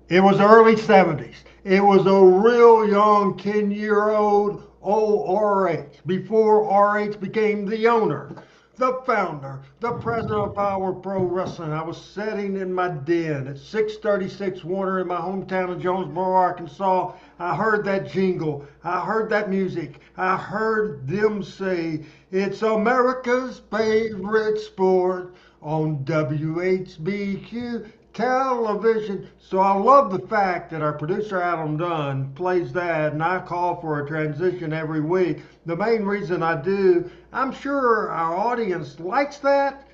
It was early 70s. It was a real young 10-year-old old RH, before RH became the owner, the founder, the president of Power Pro Wrestling. I was sitting in my den at 636 Warner in my hometown of Jonesboro, Arkansas. I heard that jingle. I heard that music. I heard them say, "It's America's favorite sport" on WHBQ television. So I love the fact that our producer Adam Dunn plays that, and I call for a transition every week. The main reason I do, I'm sure our audience likes that,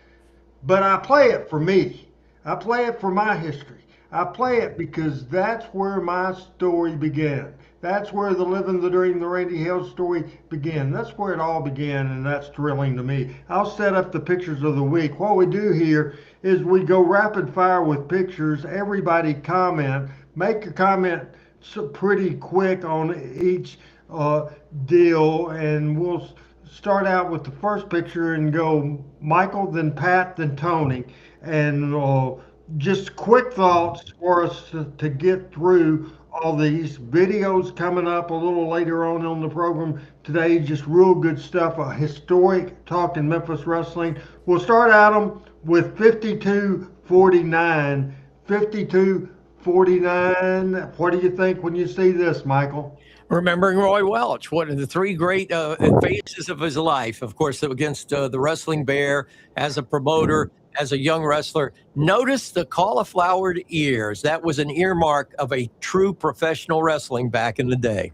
but I play it for me. I play it for my history. I play it because that's where my story began. That's where the Living the Dream, the Randy Hale story began. That's where it all began, and that's thrilling to me. I'll set up the pictures of the week. What we do here is we go rapid fire with pictures. Everybody comment. Make your comment pretty quick on each deal, and we'll start out with the first picture and go Michael, then Pat, then Tony, and just quick thoughts for us to get through all these videos coming up a little later on the program today. Just real good stuff, a historic talk in Memphis wrestling. We'll start Adam with 52-49. 52-49. What do you think when you see this, Michael? Remembering Roy Welch, one of the three great phases of his life, of course, against the Wrestling Bear, as a promoter, as a young wrestler. Notice the cauliflowered ears. That was an earmark of a true professional wrestling back in the day.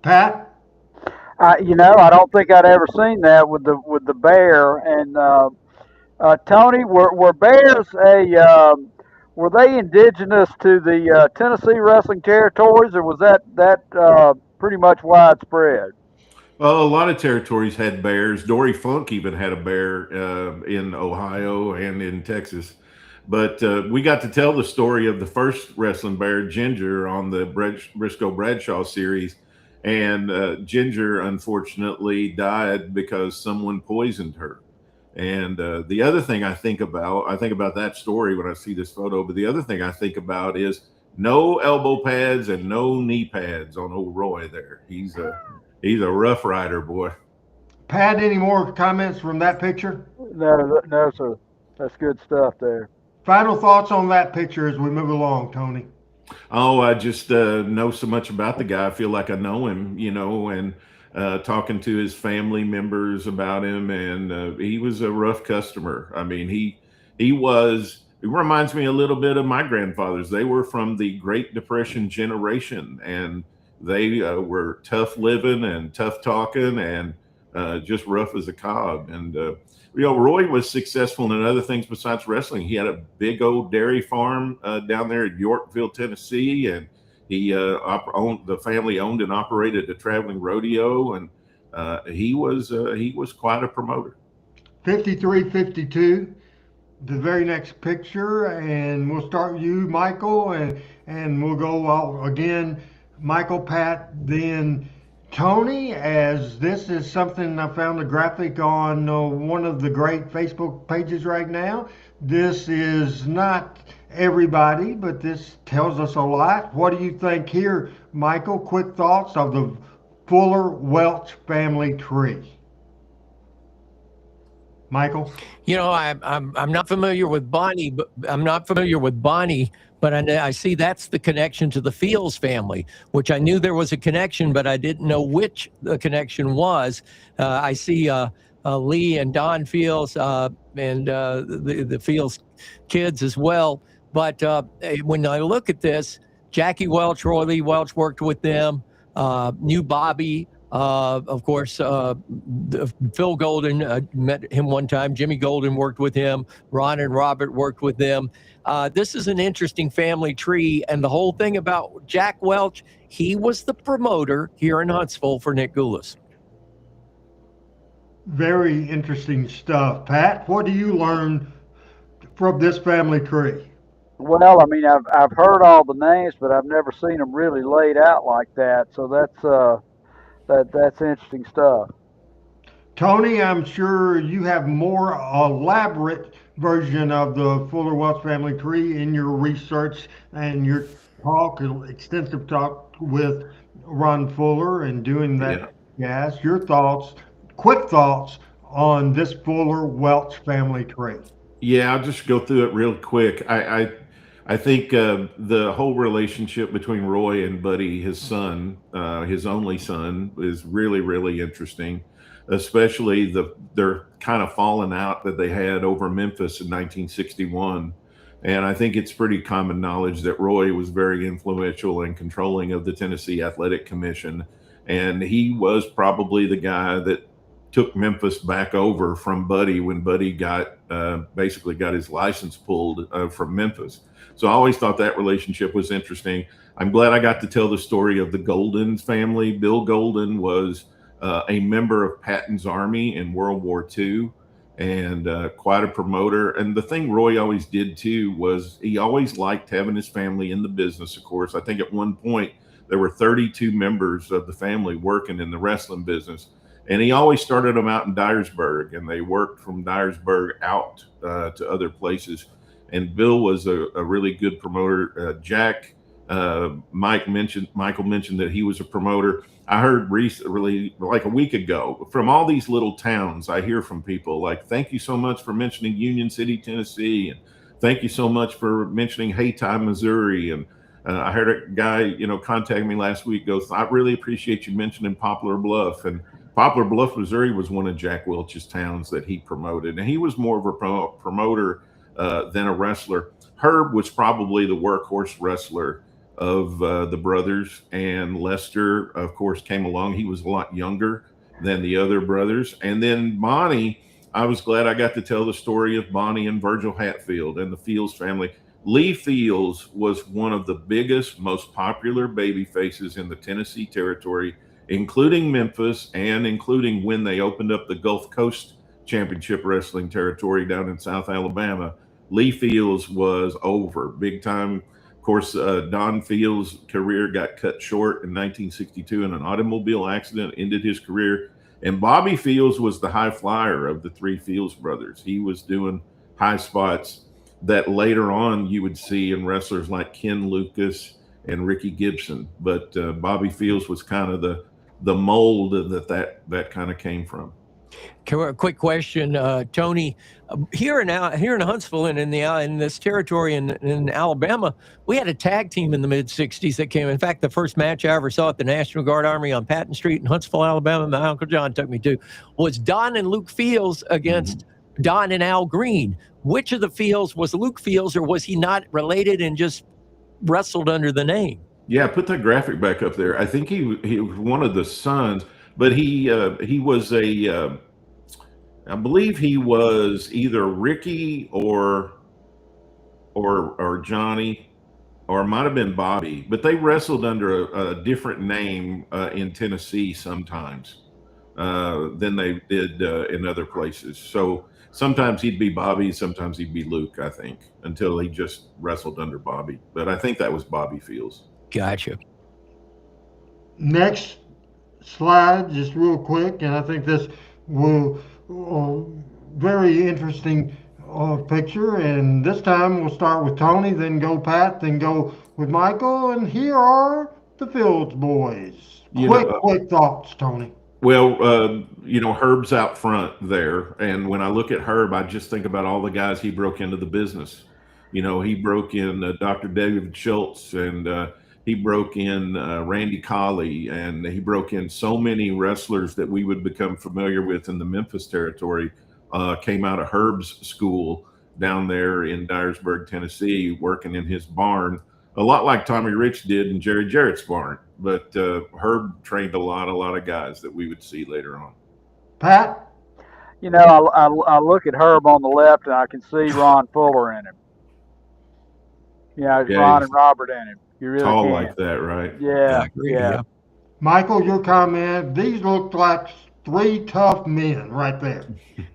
Pat? I don't think I'd ever seen that with the bear. And Tony, were bears were they indigenous to the Tennessee wrestling territories, or was that pretty much widespread? Well, a lot of territories had bears. Dory Funk even had a bear in Ohio and in Texas. But we got to tell the story of the first wrestling bear, Ginger, on the Briscoe Bradshaw series. And Ginger, unfortunately, died because someone poisoned her. And the other thing I think about that story when I see this photo, but the other thing I think about is no elbow pads and no knee pads on old Roy there. He's a rough rider, boy. Pat, any more comments from that picture? No, sir. That's good stuff there. Final thoughts on that picture as we move along, Tony. Oh, I just know so much about the guy. I feel like I know him, and talking to his family members about him, and he was a rough customer. I mean, he was. It reminds me a little bit of my grandfathers. They were from the Great Depression generation, and they were tough living and tough talking and just rough as a cog. And Roy was successful in other things besides wrestling. He had a big old dairy farm down there in Yorkville, Tennessee, and he the family owned and operated a traveling rodeo, and he was quite a promoter. 53-52, the very next picture, and we'll start with you, Michael, and we'll go out again, Michael, Pat, then Tony, as this is something I found a graphic on one of the great Facebook pages right now. This is not everybody, but this tells us a lot. What do you think here, Michael? Quick thoughts of the Fuller Welch family tree. Michael? I'm not familiar with Bonnie, but I see that's the connection to the Fields family, which I knew there was a connection, but I didn't know which the connection was. I see Lee and Don Fields and the Fields kids as well. But when I look at this, Jackie Welch, Roy Lee Welch worked with them, knew Bobby. Of course, Phil Golden, met him one time. Jimmy Golden worked with him. Ron and Robert worked with them. This is an interesting family tree. And the whole thing about Jack Welch, he was the promoter here in Huntsville for Nick Goulas. Very interesting stuff. Pat, what do you learn from this family tree? Well, I mean, I've heard all the names, but I've never seen them really laid out like that. So that's interesting stuff. Tony, I'm sure you have more elaborate version of the Fuller Welch family tree in your research and your extensive talk with Ron Fuller and doing that. Yeah. Yes, your thoughts, quick thoughts on this Fuller Welch family tree. Yeah, I'll just go through it real quick. I think the whole relationship between Roy and Buddy, his son, his only son, is really, really interesting, especially their kind of falling out that they had over Memphis in 1961. And I think it's pretty common knowledge that Roy was very influential and controlling of the Tennessee Athletic Commission. And he was probably the guy that took Memphis back over from Buddy when Buddy basically got his license pulled from Memphis. So I always thought that relationship was interesting. I'm glad I got to tell the story of the Golden family. Bill Golden was a member of Patton's Army in World War II and quite a promoter. And the thing Roy always did too was he always liked having his family in the business, of course. I think at one point there were 32 members of the family working in the wrestling business. And he always started them out in Dyersburg, and they worked from Dyersburg out to other places. And Bill was a really good promoter. Michael mentioned that he was a promoter. I heard recently, like a week ago, from all these little towns, I hear from people like, thank you so much for mentioning Union City, Tennessee. And thank you so much for mentioning Haytime, Missouri. And I heard a guy, contact me last week, goes, I really appreciate you mentioning Poplar Bluff. And Poplar Bluff, Missouri was one of Jack Welch's towns that he promoted. And he was more of a promoter than a wrestler. Herb was probably the workhorse wrestler of the brothers, and Lester, of course, came along. He was a lot younger than the other brothers. And then Bonnie, I was glad I got to tell the story of Bonnie and Virgil Hatfield and the Fields family. Lee Fields was one of the biggest, most popular baby faces in the Tennessee territory, including Memphis and including when they opened up the Gulf Coast Championship Wrestling territory down in South Alabama. Lee Fields was over big time. Of course, Don Fields' career got cut short in 1962 in an automobile accident, ended his career. And Bobby Fields was the high flyer of the three Fields brothers. He was doing high spots that later on you would see in wrestlers like Ken Lucas and Ricky Gibson. But Bobby Fields was kind of the mold that kind of came from. Quick question, Tony. Here in Huntsville and in this territory in Alabama, we had a tag team in the mid '60s that came. In fact, the first match I ever saw at the National Guard Army on Patton Street in Huntsville, Alabama, my Uncle John took me to, was Don and Luke Fields against Don and Al Green. Which of the Fields was Luke Fields, or was he not related and just wrestled under the name? Yeah, put that graphic back up there. I think he was one of the sons, but he was I believe he was either Ricky or Johnny, or it might have been Bobby, but they wrestled under a different name in Tennessee sometimes than they did in other places. So sometimes he'd be Bobby, sometimes he'd be Luke, I think, until he just wrestled under Bobby. But I think that was Bobby Fields. Gotcha. Next slide, just real quick, and I think this will very interesting picture. And this time we'll start with Tony, then go Pat, then go with Michael. And here are the Fields boys. Quick thoughts, Tony. Well, Herb's out front there, and when I look at Herb, I just think about all the guys he broke into the business. He broke in Dr. David Schultz, and he broke in Randy Colley, and he broke in so many wrestlers that we would become familiar with in the Memphis territory. Came out of Herb's school down there in Dyersburg, Tennessee, working in his barn, a lot like Tommy Rich did in Jerry Jarrett's barn. But Herb trained a lot of guys that we would see later on. Pat? I look at Herb on the left, and I can see Ron Fuller in him. It's Ron and Robert in him. You really tall can. like that, right? Yeah. Michael, your comment, these look like three tough men right there.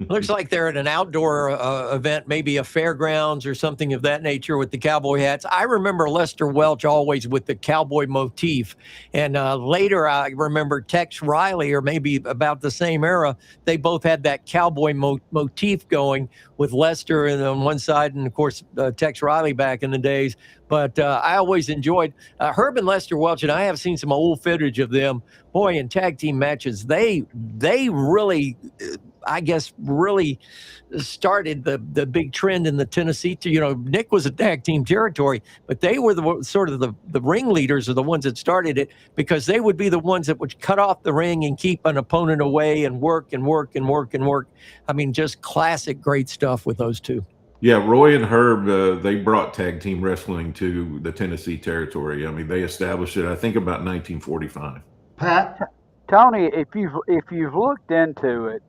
Looks like they're at an outdoor event, maybe a fairgrounds or something of that nature with the cowboy hats. I remember Lester Welch always with the cowboy motif. And later I remember Tex Riley, or maybe about the same era, they both had that cowboy motif going with Lester on one side and, of course, Tex Riley back in the days. But I always enjoyed Herb and Lester Welch, and I have seen some old footage of them. Boy, in tag team matches, they really, I guess, really started the big trend in the Tennessee. Nick was a tag team territory, but they were the ringleaders, or the ones that started it, because they would be the ones that would cut off the ring and keep an opponent away and work and work and work and work. I mean, just classic great stuff with those two. Yeah, Roy and Herb, they brought tag team wrestling to the Tennessee territory. I mean, they established it, I think, about 1945. Pat? Tony, if you've looked into it,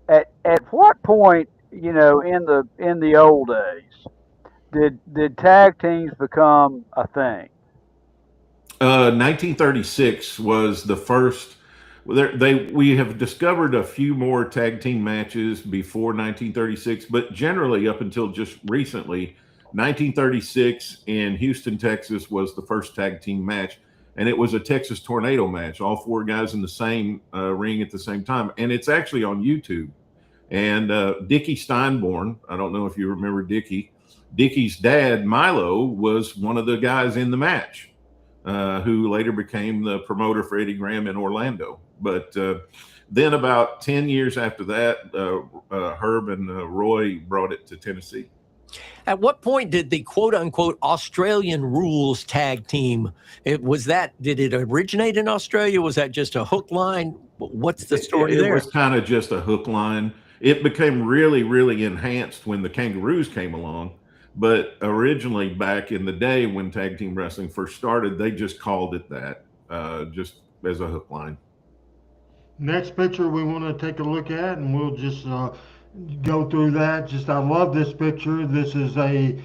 at what point, in the old days, did tag teams become a thing? 1936 was the first. We have discovered a few more tag team matches before 1936, but generally up until just recently, 1936 in Houston, Texas was the first tag team match, and it was a Texas Tornado match, all four guys in the same ring at the same time, and it's actually on YouTube. And Dickie Steinborn, I don't know if you remember Dickie's dad, Milo, was one of the guys in the match, who later became the promoter for Eddie Graham in Orlando. But then about 10 years after that, Herb and Roy brought it to Tennessee. At what point did the quote-unquote Australian rules tag team, did it originate in Australia? Was that just a hook line? What's the story there? It was kind of just a hook line. It became really, really enhanced when the Kangaroos came along. But originally, back in the day when tag team wrestling first started, they just called it that, just as a hook line. Next picture we want to take a look at, and we'll just go through that. I love this picture. This is a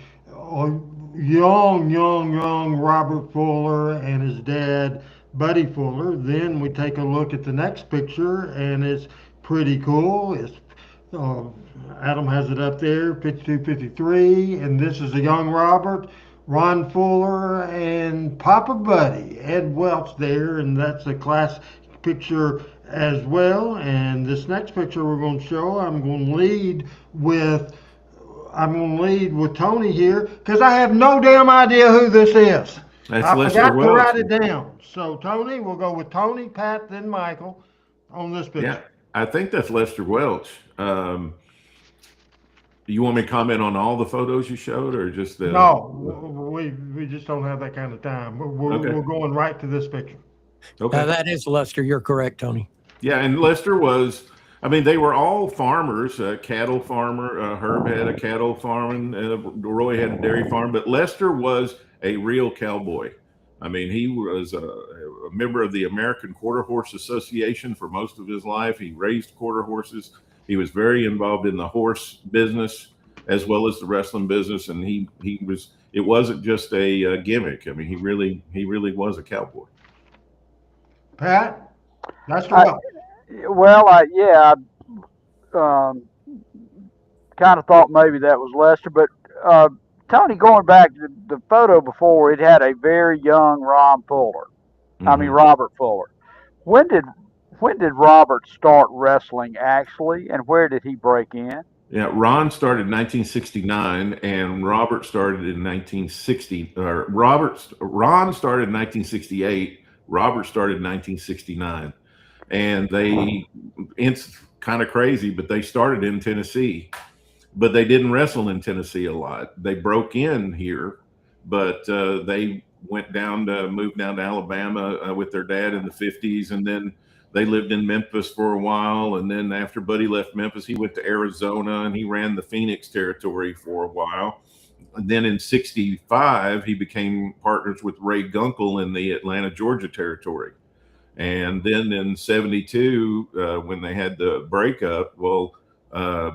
young Robert Fuller and his dad, Buddy Fuller. Then we take a look at the next picture, and it's pretty cool. Adam has it up there, 52, 53, and this is a young Robert, Ron Fuller, and Papa Buddy, Ed Welch there, and that's a class picture as well. And this next picture we're going to show, I'm going to lead with Tony here, because I have no damn idea who this is. I forgot to write it down. So Tony, we'll go with Tony, Pat, then Michael on this picture. Yeah, I think that's Lester Welch. You want me to comment on all the photos you showed, or just the? No, we just don't have that kind of time. We're going right to this picture. Okay, that is Lester. You're correct, Tony. Yeah, and Lester was. I mean, they were all farmers. Cattle farmer. Herb had a cattle farm, and Roy had a dairy farm. But Lester was a real cowboy. I mean, he was a member of the American Quarter Horse Association for most of his life. He raised quarter horses. He was very involved in the horse business as well as the wrestling business, and he was. It wasn't just a gimmick. I mean, he really was a cowboy. Pat, that's I, well. well, I kind of thought maybe that was Lester, but Tony, going back to the photo before, it had a very young Ron Fuller. I mean Robert Fuller. When did Robert start wrestling actually, and where did he break in? Yeah, Ron started in 1969, and Robert started in 1960. Ron started in 1968. Robert started in 1969, and it's kind of crazy, but they started in Tennessee, but they didn't wrestle in Tennessee a lot. They broke in here, but they moved down to Alabama with their dad in the 50s, and then they lived in Memphis for a while. And then after Buddy left Memphis, he went to Arizona and he ran the Phoenix territory for a while. And then in 65, he became partners with Ray Gunkel in the Atlanta, Georgia territory. And then in 72, when they had the breakup,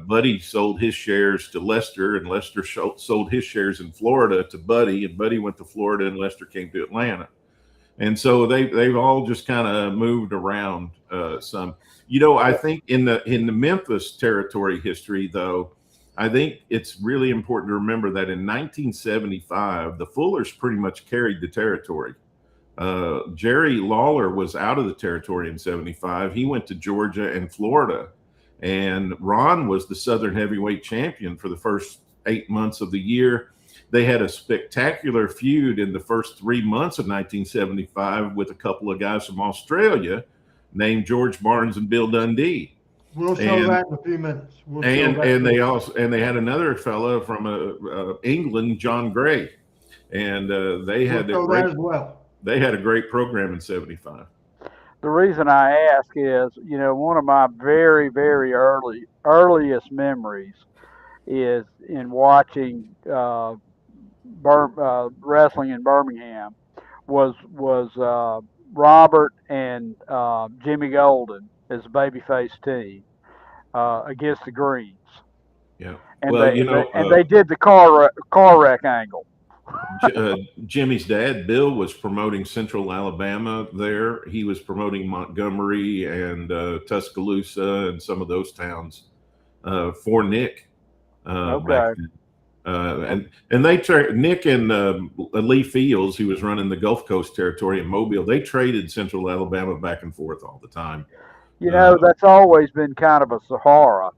Buddy sold his shares to Lester, and Lester sold his shares in Florida to Buddy, and Buddy went to Florida, and Lester came to Atlanta. And so they've all just kind of moved around some. I think in the Memphis territory history, though, I think it's really important to remember that in 1975, the Fullers pretty much carried the territory. Jerry Lawler was out of the territory in 75. He went to Georgia and Florida. And Ron was the Southern heavyweight champion for the first 8 months of the year. They had a spectacular feud in the first 3 months of 1975 with a couple of guys from Australia named George Barnes and Bill Dundee. We'll show that in a few minutes. They had another fella from England, John Gray, and they had a great program in 75. The reason I ask is, one of my very, very earliest memories is in watching wrestling in Birmingham was Robert and Jimmy Golden as a babyface team against the Greens. Yeah, and they did the car wreck angle. Jimmy's dad, Bill, was promoting Central Alabama there. He was promoting Montgomery and Tuscaloosa and some of those towns for Nick. Okay. And they Nick and Lee Fields, who was running the Gulf Coast territory in Mobile, they traded Central Alabama back and forth all the time. That's always been kind of a Sahara.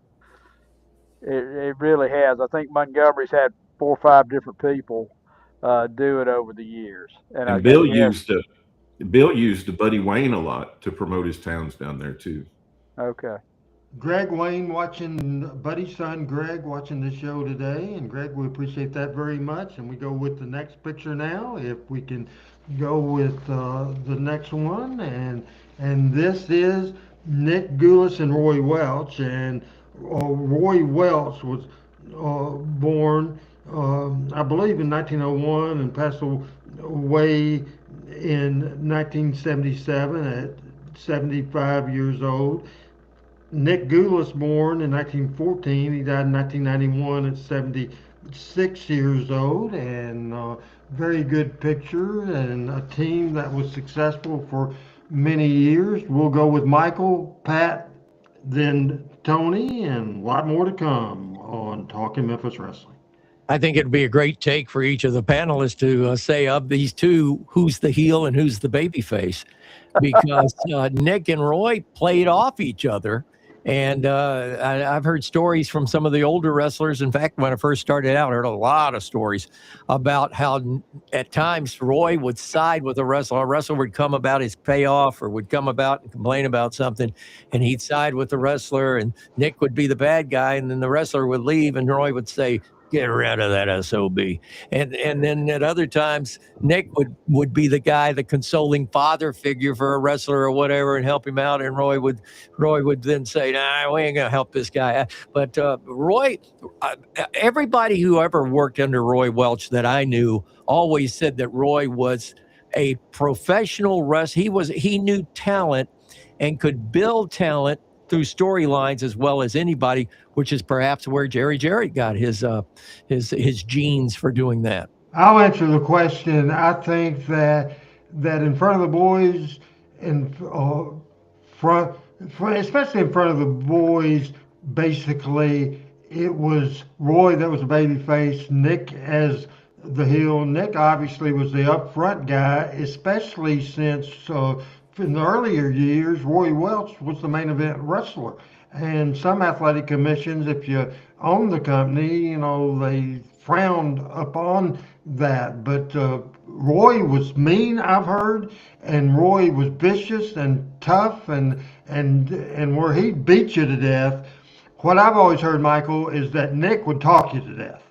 It really has. I think Montgomery's had 4 or 5 different people do it over the years. And Bill used Buddy Wayne a lot to promote his towns down there too. Okay. Greg Wayne watching, Buddy's son Greg watching the show today. And Greg, we appreciate that very much. And we go with the next picture now, if we can go with the next one. And this is Nick Gulas and Roy Welch. And Roy Welch was born, I believe, in 1901 and passed away in 1977 at 75 years old. Nick Gulas, born in 1914. He died in 1991 at 76 years old. And very good picture and a team that was successful for many years. We'll go with Michael, Pat, then Tony, and a lot more to come on Talking Memphis Wrestling. I think it'd be a great take for each of the panelists to say of these two, who's the heel and who's the babyface, because Nick and Roy played off each other. And I've heard stories from some of the older wrestlers. In fact, when I first started out, I heard a lot of stories about how at times Roy would side with a wrestler. A wrestler would come about his payoff or would come about and complain about something, and he'd side with the wrestler, and Nick would be the bad guy, and then the wrestler would leave, and Roy would say, "Get rid of that SOB." And then at other times, Nick would be the guy, the consoling father figure for a wrestler or whatever, and help him out. And Roy would then say, "Nah, we ain't gonna help this guy." But Roy, everybody who ever worked under Roy Welch that I knew always said that Roy was a professional wrestler. He knew talent and could build talent through storylines as well as anybody, which is perhaps where Jerry Jarrett got his genes for doing that. I'll answer the question. I think that in front of the boys, in front, especially in front of the boys, basically it was Roy that was a baby face, Nick as the heel. Nick obviously was the upfront guy, especially since in the earlier years, Roy Welch was the main event wrestler. And some athletic commissions, if you own the company, they frowned upon that. But Roy was mean, I've heard, and Roy was vicious and tough, and where he beat you to death. What I've always heard, Michael, is that Nick would talk you to death.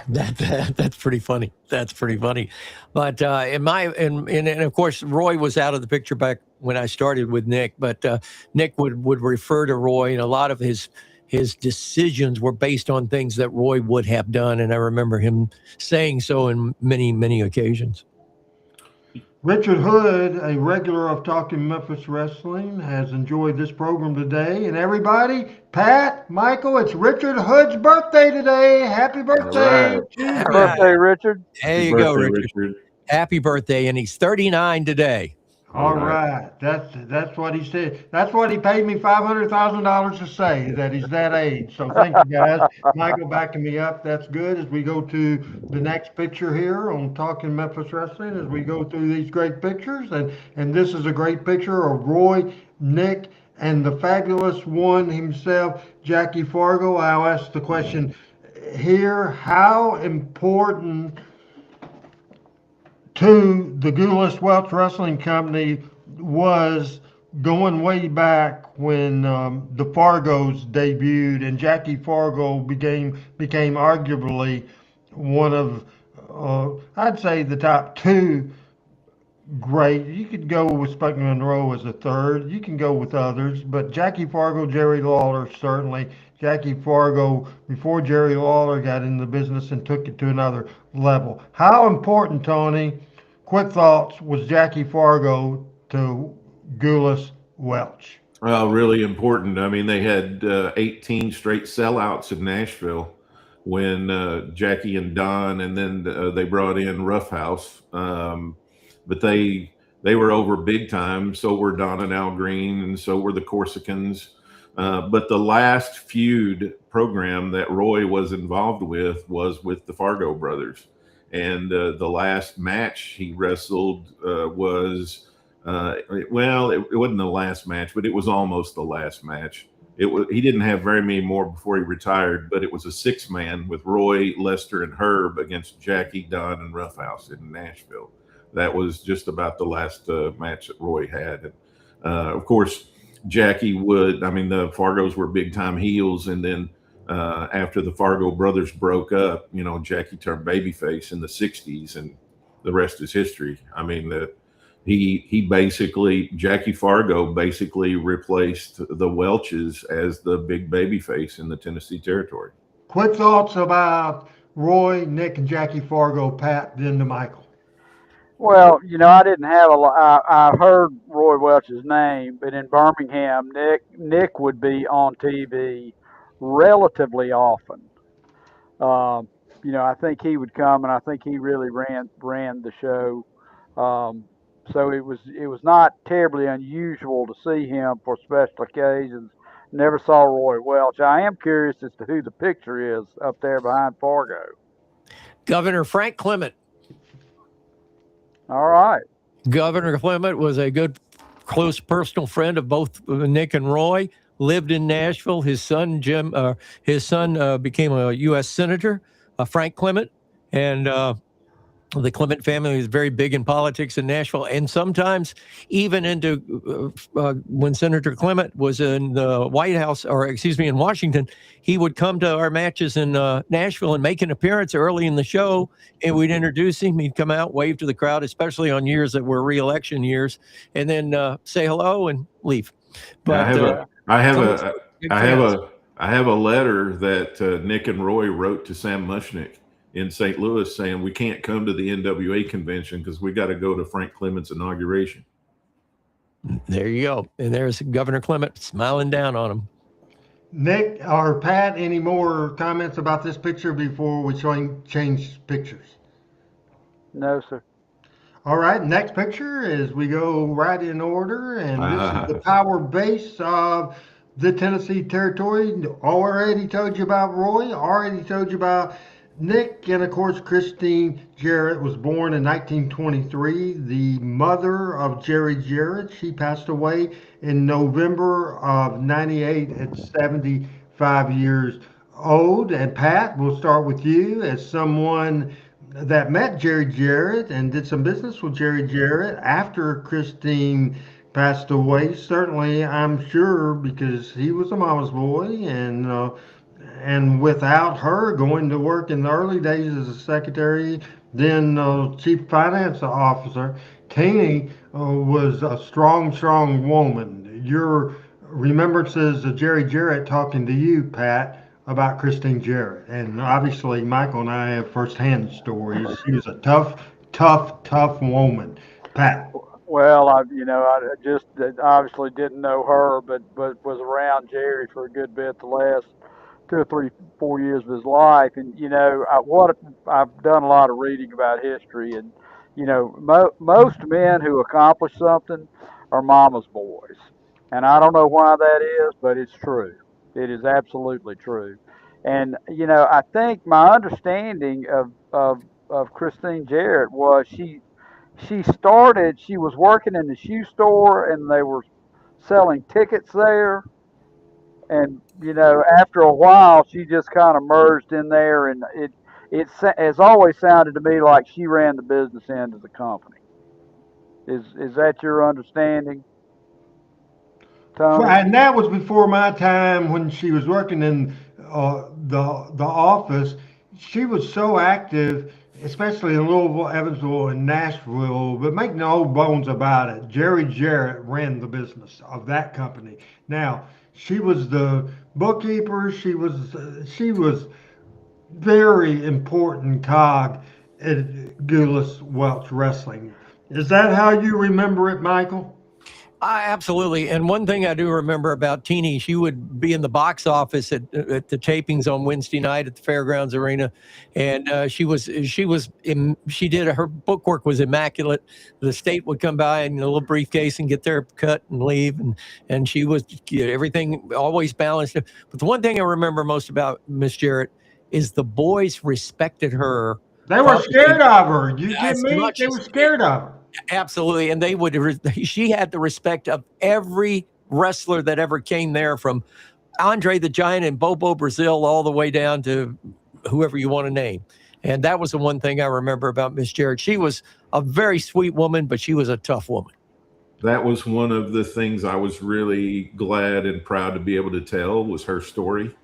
That's pretty funny. That's pretty funny. But and of course, Roy was out of the picture back when I started with Nick. But Nick would refer to Roy, and a lot of his decisions were based on things that Roy would have done, and I remember him saying so in many occasions. Richard Hood, a regular of Talking Memphis Wrestling, has enjoyed this program today. And everybody, Pat, Michael, it's Richard Hood's birthday today. Happy birthday. All right. Happy birthday, Richard. There you go, Richard. Happy birthday. And he's 39 today. All right. That's what he said. That's what he paid me $500,000 to say, that he's that age. So thank you, guys. Michael backing me up. That's good. As we go to the next picture here on Talking Memphis Wrestling, as we go through these great pictures, and this is a great picture of Roy, Nick, and the fabulous one himself, Jackie Fargo. I'll ask the question here: how important to the Gulas Welch Wrestling Company was going way back when the Fargos debuted, and Jackie Fargo became arguably one of I'd say the top two great. You could go with Spike Monroe as a third. You can go with others, but Jackie Fargo, Jerry Lawler certainly. Jackie Fargo, before Jerry Lawler got in the business and took it to another level. How important, Tony, quick thoughts, was Jackie Fargo to Gulas Welch? Well, really important. I mean, they had 18 straight sellouts in Nashville when Jackie and Don, and then they brought in Roughhouse. But they were over big time. So were Don and Al Green, and so were the Corsicans. But the last feud program that Roy was involved with was with the Fargo brothers. And the last match he wrestled was, it wasn't the last match, but it was almost the last match. He didn't have very many more before he retired, but it was a 6-man with Roy, Lester, and Herb against Jackie, Don, and Roughhouse in Nashville. That was just about the last match that Roy had. And of course, Jackie the Fargos were big time heels. And then after the Fargo brothers broke up, Jackie turned babyface in the 60s, and the rest is history. I mean, Jackie Fargo basically replaced the Welches as the big babyface in the Tennessee Territory. Quick thoughts about Roy, Nick, and Jackie Fargo, Pat, then to Michael. Well, I didn't have a lot. I heard Roy Welch's name, but in Birmingham, Nick would be on TV relatively often. I think he would come, and I think he really ran the show. So it was not terribly unusual to see him for special occasions. Never saw Roy Welch. I am curious as to who the picture is up there behind Fargo. Governor Frank Clement. All right. Governor Clement was a good, close personal friend of both Nick and Roy. Lived in Nashville. His son Jim, became a U.S. senator, Frank Clement, and the Clement family was very big in politics in Nashville, and sometimes even into when Senator Clement was in the White House, in Washington, he would come to our matches in Nashville and make an appearance early in the show, and we'd introduce him. He'd come out, wave to the crowd, especially on years that were re-election years, and then say hello and leave. But I have a letter that Nick and Roy wrote to Sam Mushnick in St. Louis saying we can't come to the NWA convention because we got to go to Frank Clement's inauguration. There you go. And there's Governor Clement smiling down on him. Nick or Pat, any more comments about this picture before we change pictures? No, sir. All right, next picture is we go right in order, and this is the power base of the Tennessee Territory. Already told you about Roy, already told you about Nick, and of course Christine Jarrett was born in 1923, the mother of Jerry Jarrett. She passed away in November of 98 at 75 years old. And Pat, we'll start with you as someone that met Jerry Jarrett and did some business with Jerry Jarrett after Christine passed away. Certainly, I'm sure, because he was a mama's boy, and without her going to work in the early days as a secretary, then chief finance officer, Teeny was a strong, strong woman. Your remembrances of Jerry Jarrett talking to you, Pat, about Christine Jarrett. And obviously, Michael and I have firsthand stories. She was a tough, tough, tough woman. Pat. Well, I just obviously didn't know her, but was around Jerry for a good bit the last 2 or 3, 4 years of his life. And I've done a lot of reading about history, and most men who accomplish something are mama's boys, and I don't know why that is, but it's true. It is absolutely true. And I think my understanding of Christine Jarrett was she was working in the shoe store, and they were selling tickets there. And after a while, she just kind of merged in there, and it has always sounded to me like she ran the business end of the company. Is that your understanding, Tony? And that was before my time when she was working in the office. She was so active, especially in Louisville, Evansville, and Nashville. But make no bones about it, Jerry Jarrett ran the business of that company. Now, she was the bookkeeper. She was very important cog at Gulas Welch Wrestling. Is that how you remember it, Michael? Absolutely. And one thing I do remember about Teeny, she would be in the box office at the tapings on Wednesday night at the Fairgrounds Arena, and her bookwork was immaculate. The state would come by in a little briefcase and get their cut and leave, and she was everything always balanced. But the one thing I remember most about Miss Jarrett is the boys respected her. They were scared of her. You get me? They were scared of her. Absolutely. And she had the respect of every wrestler that ever came there, from Andre the Giant and Bobo Brazil all the way down to whoever you want to name. And that was the one thing I remember about Miss Jarrett. She was a very sweet woman, but she was a tough woman. That was one of the things I was really glad and proud to be able to tell, was her story,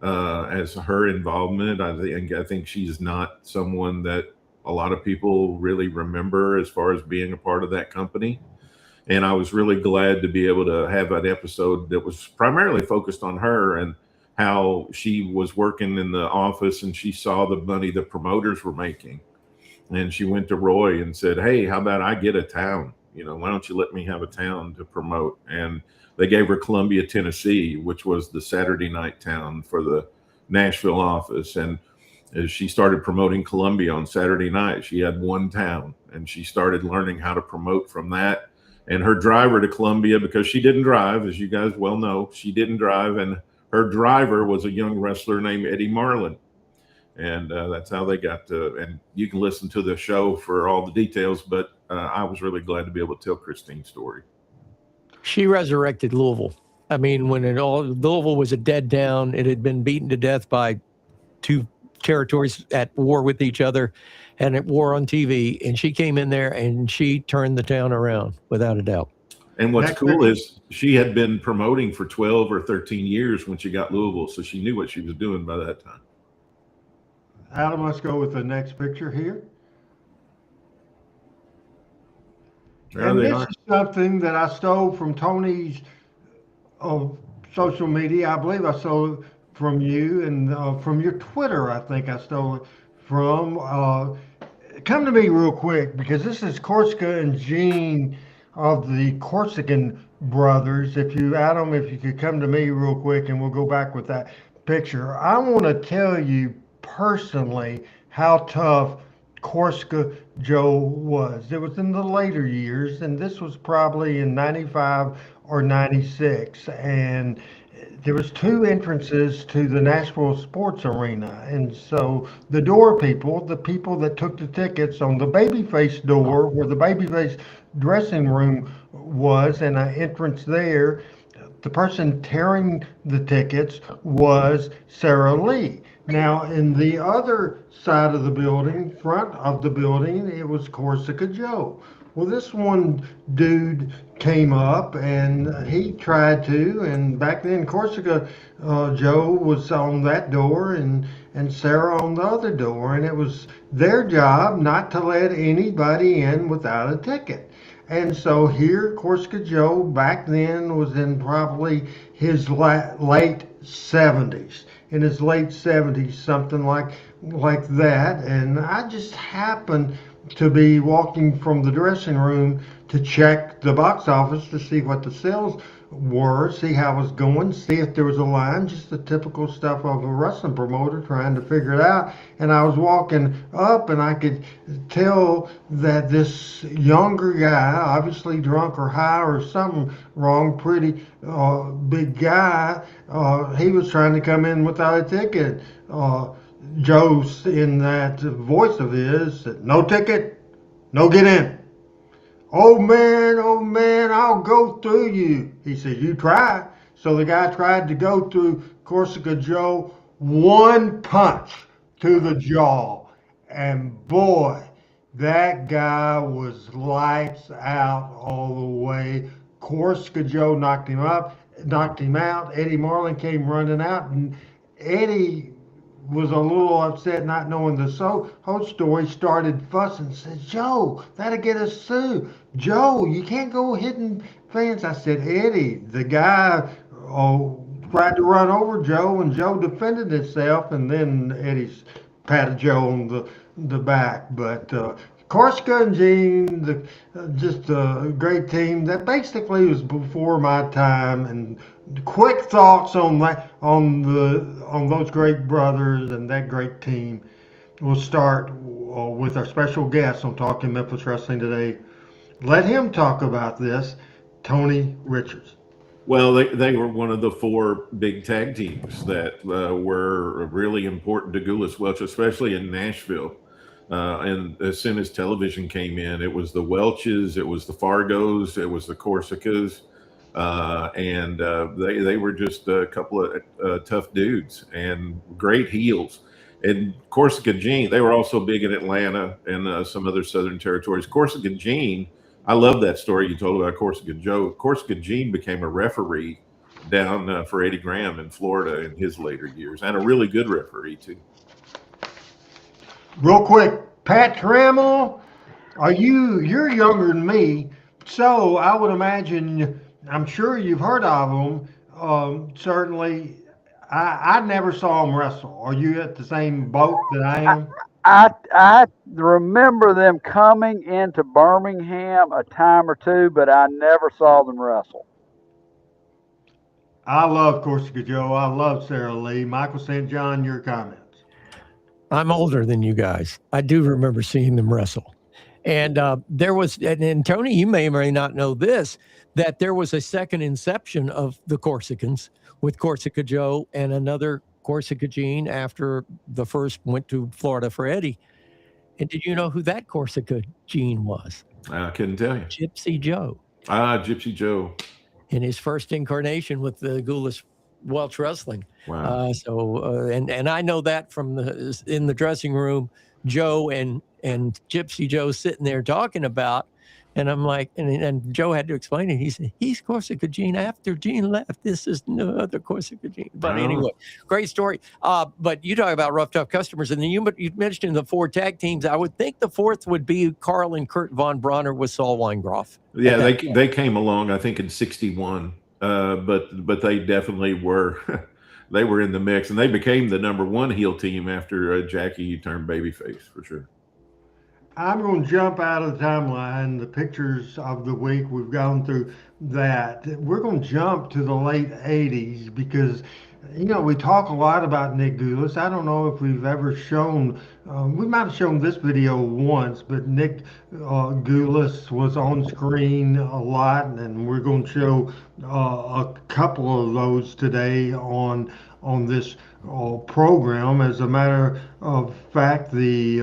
as her involvement. I think she's not someone that a lot of people really remember as far as being a part of that company. And I was really glad to be able to have an episode that was primarily focused on her and how she was working in the office, and she saw the money the promoters were making. And she went to Roy and said, "Hey, how about I get a town? Why don't you let me have a town to promote?" And they gave her Columbia, Tennessee, which was the Saturday night town for the Nashville office. And as she started promoting Columbia on Saturday night, she had one town, and she started learning how to promote from that. And her driver to Columbia, because she didn't drive, as you guys well know, she didn't drive, and her driver was a young wrestler named Eddie Marlin. And that's how they got to, and you can listen to the show for all the details, but I was really glad to be able to tell Christine's story. She resurrected Louisville. I mean, when Louisville was a dead town, it had been beaten to death by two territories at war with each other and at war on TV. And she came in there and she turned the town around without a doubt. And what's cool is she had been promoting for 12 or 13 years when she got Louisville. So she knew what she was doing by that time. Adam, let's go with the next picture here. And this is something that I stole from Tony's social media. I believe I stole it from you, and from your Twitter, I think I stole it from. Come to me real quick because this is Corsica and Gene of the Corsican brothers. If you, Adam, if you could come to me real quick and we'll go back with that picture. I want to tell you personally how tough Corsica Joe was. It was in the later years, and this was probably in 95 or 96. And there was two entrances to the Nashville Sports Arena, and so the door people, the people that took the tickets on the babyface door, where the babyface dressing room was, and an entrance there, the person tearing the tickets was Sarah Lee. Now, in the other side of the building, front of the building, it was Corsica Joe. Well, this one dude came up and he tried to, and back then Corsica Joe was on that door and Sarah on the other door, and it was their job not to let anybody in without a ticket. And so here, Corsica Joe back then was in probably his late 70s, in his late 70s, something like that. And I just happened to be walking from the dressing room to check the box office to see what the sales were, see how it was going, see if there was a line, just the typical stuff of a wrestling promoter trying to figure it out. And I was walking up and I could tell that this younger guy, obviously drunk or high or something wrong, pretty big guy, he was trying to come in without a ticket. Joe, in that voice of his, said, "No ticket, no get in." Oh man, I'll go through you. He said, "You try." So the guy tried to go through Corsica Joe, one punch to the jaw. And boy, that guy was lights out all the way. Corsica Joe knocked him out. Eddie Marlin came running out, and Eddie was a little upset not knowing the whole story, started fussing, said, "Joe, that'll get us sued. Joe, you can't go hitting fans." I said, "Eddie, the guy tried to run over Joe and Joe defended himself," and then Eddie patted Joe on the back. But Corsica and Gene, just a great team that basically was before my time. And quick thoughts on that, on those great brothers and that great team. We'll start with our special guest on Talking Memphis Wrestling today. Let him talk about this, Tony Richards. Well, they were one of the four big tag teams that were really important to Gulas Welch, especially in Nashville. And as soon as television came in, it was the Welches, it was the Fargos, it was the Corsicas, and they were just a couple of tough dudes and great heels. And Corsica Gene, they were also big in Atlanta and some other Southern territories. Corsica Gene, I love that story you told about Corsica Joe. Corsica Gene became a referee down for Eddie Graham in Florida in his later years, and a really good referee too. Real quick, Pat Trammell, you're younger than me, so I would imagine, I'm sure you've heard of them. Certainly, I never saw them wrestle. Are you at the same boat that I am? I remember them coming into Birmingham a time or two, but I never saw them wrestle. I love Corsica Joe. I love Sarah Lee. Michael St. John, your comments. I'm older than you guys. I do remember seeing them wrestle. And there was, and Tony, you may or may not know this, that there was a second inception of the Corsicans with Corsica Joe and another Corsica Gene after the first went to Florida for Eddie. And did you know who that Corsica Gene was? I couldn't tell you. Gypsy Joe. Gypsy Joe. In his first incarnation with the Gulas Welch Wrestling. Wow. And I know that from in the dressing room, Joe and Gypsy Joe sitting there talking about, and I'm like, and Joe had to explain it. He said, "He's Corsica Gene after Gene left. This is no other Corsica Gene." But anyway, great story. But you talk about rough, tough customers, and then you mentioned the four tag teams. I would think the fourth would be Carl and Kurt Von Bronner with Saul Weingroff. Yeah, they came along, I think, in '61. But they definitely were they were in the mix, and they became the #1 heel team after Jackie turned babyface for sure. I'm going to jump out of the timeline, the pictures of the week. We've gone through that. We're going to jump to the late 80s because, we talk a lot about Nick Gulas. I don't know if we've ever shown, we might have shown this video once, but Nick Gulas was on screen a lot, and we're going to show a couple of those today on this program. As a matter of fact, the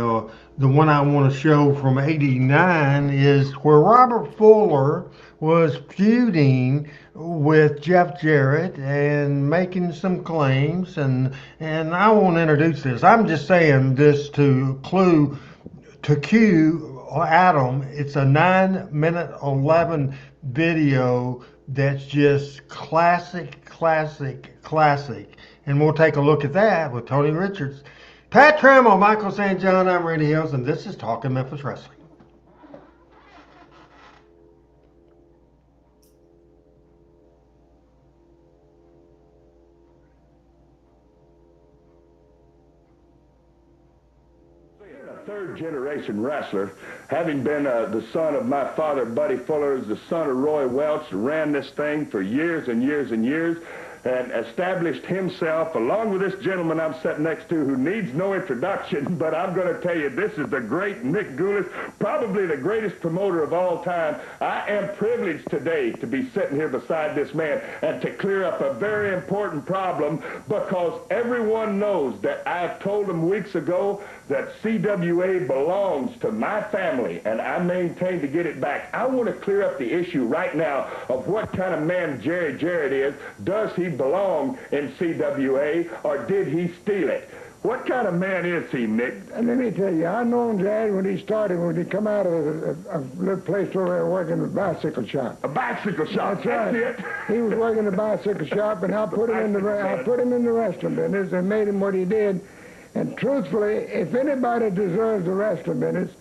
one I want to show from '89 is where Robert Fuller was feuding with Jeff Jarrett and making some claims, and I won't introduce this. I'm just saying this to cue Adam. It's a 9-minute 11 video that's just classic. And we'll take a look at that with Tony Richards, Pat Trammell, Michael St. John. I'm Randy Hills, and this is Talking Memphis Wrestling. Third-generation wrestler, having been the son of my father, Buddy Fuller, the son of Roy Welch, ran this thing for years and years and years, and established himself, along with this gentleman I'm sitting next to who needs no introduction, but I'm going to tell you, this is the great Nick Gulas, probably the greatest promoter of all time. I am privileged today to be sitting here beside this man and to clear up a very important problem, because everyone knows that I've told them weeks ago that CWA belongs to my family, and I maintain to get it back. I want to clear up the issue right now of what kind of man Jerry Jarrett is. Does he belong in CWA, or did he steal it? What kind of man is he, Nick? And let me tell you, I known Jared when he started, when he come out of a little place over there working at a bicycle shop. A bicycle shop, that's right. It. He was working at a bicycle shop, and I put him in the wrestling business and made him what he did. And truthfully, if anybody deserves the wrestling business,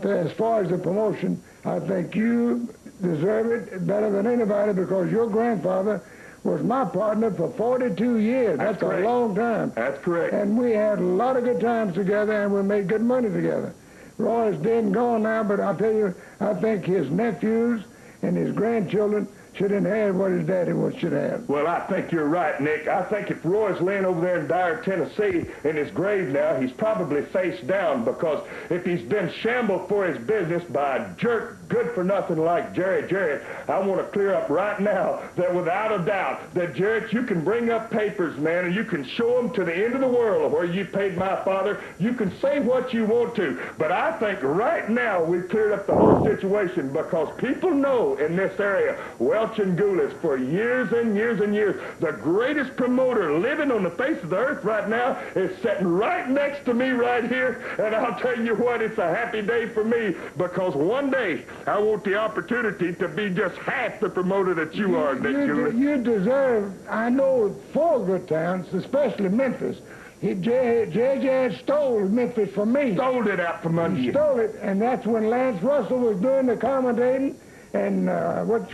as far as the promotion, I think you deserve it better than anybody, because your grandfather was my partner for 42 years. That's a long time. That's correct. And we had a lot of good times together, and we made good money together. Roy's dead and gone now, but I'll tell you, I think his nephews and his grandchildren should inherit what his daddy should have. Well, I think you're right, Nick. I think if Roy's laying over there in Dyer, Tennessee, in his grave now, he's probably face down, because if he's been shambled for his business by a jerk good-for-nothing like Jerry Jarrett, I want to clear up right now that without a doubt that, Jarrett, you can bring up papers, man, and you can show them to the end of the world of where you paid my father. You can say what you want to, but I think right now we've cleared up the whole situation, because people know in this area, Welch and Gulas, for years and years and years, the greatest promoter living on the face of the earth right now is sitting right next to me right here, and I'll tell you what, it's a happy day for me, because one day I want the opportunity to be just half the promoter that you are, Nick Gulas. You deserve, I know, 4 good towns, especially Memphis. J.J. stole Memphis from me. Stole it out from under you. He stole it, and that's when Lance Russell was doing the commentating, and was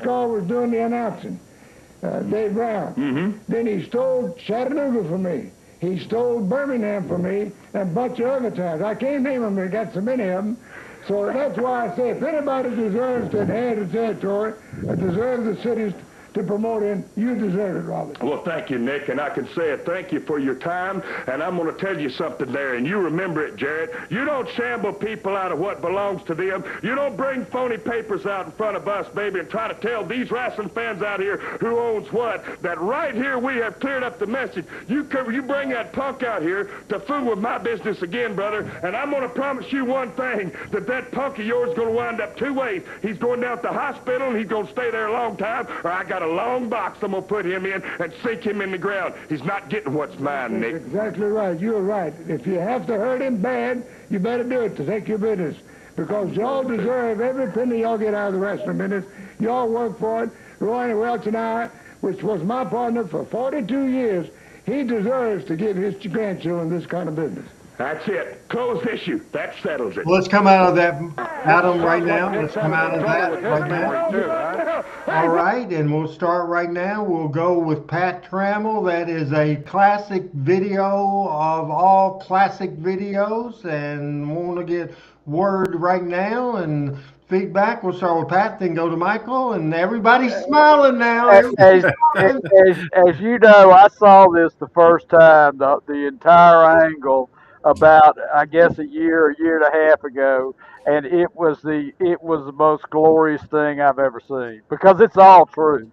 doing the announcing, Dave Brown. Mm-hmm. Then he stole Chattanooga from me. He stole Birmingham from me, and a bunch of other towns. I can't name them, I got so many of them. So that's why I say, if anybody deserves to inherit the territory, or deserves the cities to promote in, you deserve it, Robert. Well, thank you, Nick, and I can say it. Thank you for your time, and I'm going to tell you something there, and you remember it, Jarrett. You don't shamble people out of what belongs to them. You don't bring phony papers out in front of us, baby, and try to tell these wrestling fans out here who owns what, that right here we have cleared up the message. You bring that punk out here to fool with my business again, brother, and I'm going to promise you one thing, that punk of yours is going to wind up 2 ways. He's going down to the hospital, and he's going to stay there a long time, or I got a long box I'm going to put him in and sink him in the ground. He's not getting what's mine, Nick. That's exactly right. You're right. If you have to hurt him bad, you better do it to take your business, because y'all deserve every penny y'all get out of the wrestling business. Y'all work for it. Roy Welch and I, which was my partner for 42 years, he deserves to give his grandchildren this kind of business. That's it. Closed issue. That settles it. Well, let's come out of that, Adam, right now. Let's come out of that right now. All right, and we'll start right now. We'll go with Pat Trammell. That is a classic video of all classic videos, and want to get word right now and feedback. We'll start with Pat, then go to Michael, and everybody's smiling now. As you know, I saw this the first time, the entire angle about, I guess, a year and a half ago, and it was the most glorious thing I've ever seen, because it's all true.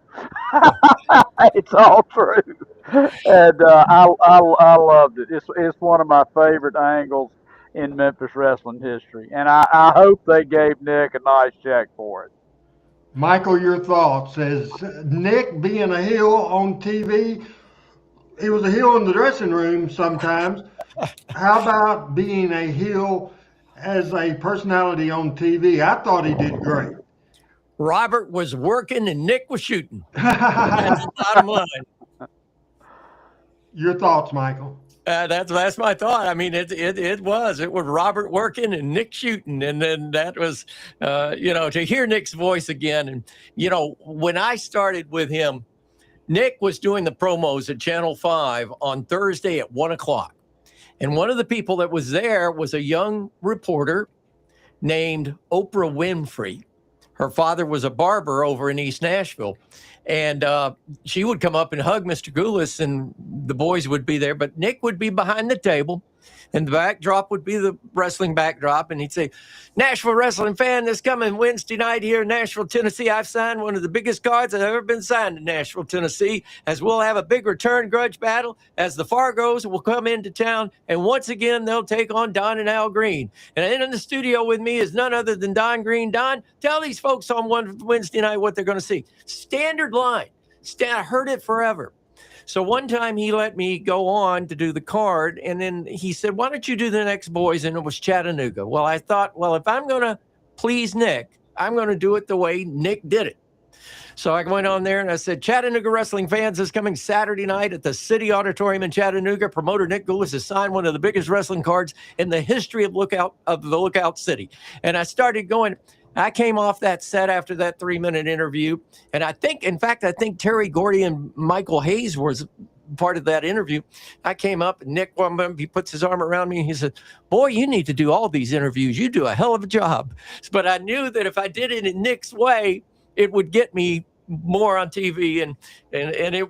It's all true, and I loved it. It's one of my favorite angles in Memphis wrestling history, and I hope they gave Nick a nice check for it. Michael, your thoughts as Nick being a heel on TV. He was a heel in the dressing room sometimes. How about being a heel as a personality on TV? I thought he did great. Robert was working and Nick was shooting. That's the bottom line. Your thoughts, Michael? That's my thought. I mean, it was Robert working and Nick shooting, and then that was, to hear Nick's voice again. And when I started with him, Nick was doing the promos at Channel 5 on Thursday at 1:00. And one of the people that was there was a young reporter named Oprah Winfrey. Her father was a barber over in East Nashville. And she would come up and hug Mr. Goulas, and the boys would be there. But Nick would be behind the table, and the backdrop would be the wrestling backdrop. And he'd say, "Nashville wrestling fan, this coming Wednesday night here in Nashville, Tennessee, I've signed one of the biggest cards that have ever been signed in Nashville, Tennessee, as we'll have a big return grudge battle as the Fargos will come into town. And once again, they'll take on Don and Al Green. And in the studio with me is none other than Don Green. Don, tell these folks on Wednesday night what they're going to see." Standard line. I heard it forever. So one time he let me go on to do the card, and then he said, "Why don't you do the next boys?" And it was Chattanooga. Well, I thought, well, if I'm going to please Nick, I'm going to do it the way Nick did it. So I went on there and I said, "Chattanooga wrestling fans, is coming Saturday night at the City Auditorium in Chattanooga. Promoter Nick Goulas has signed one of the biggest wrestling cards in the history of the Lookout City." And I started going. I came off that set after that 3-minute interview. And I think Terry Gordy and Michael Hayes was part of that interview. I came up and Nick, he puts his arm around me and he said, "Boy, you need to do all these interviews. You do a hell of a job." But I knew that if I did it in Nick's way, it would get me more on TV,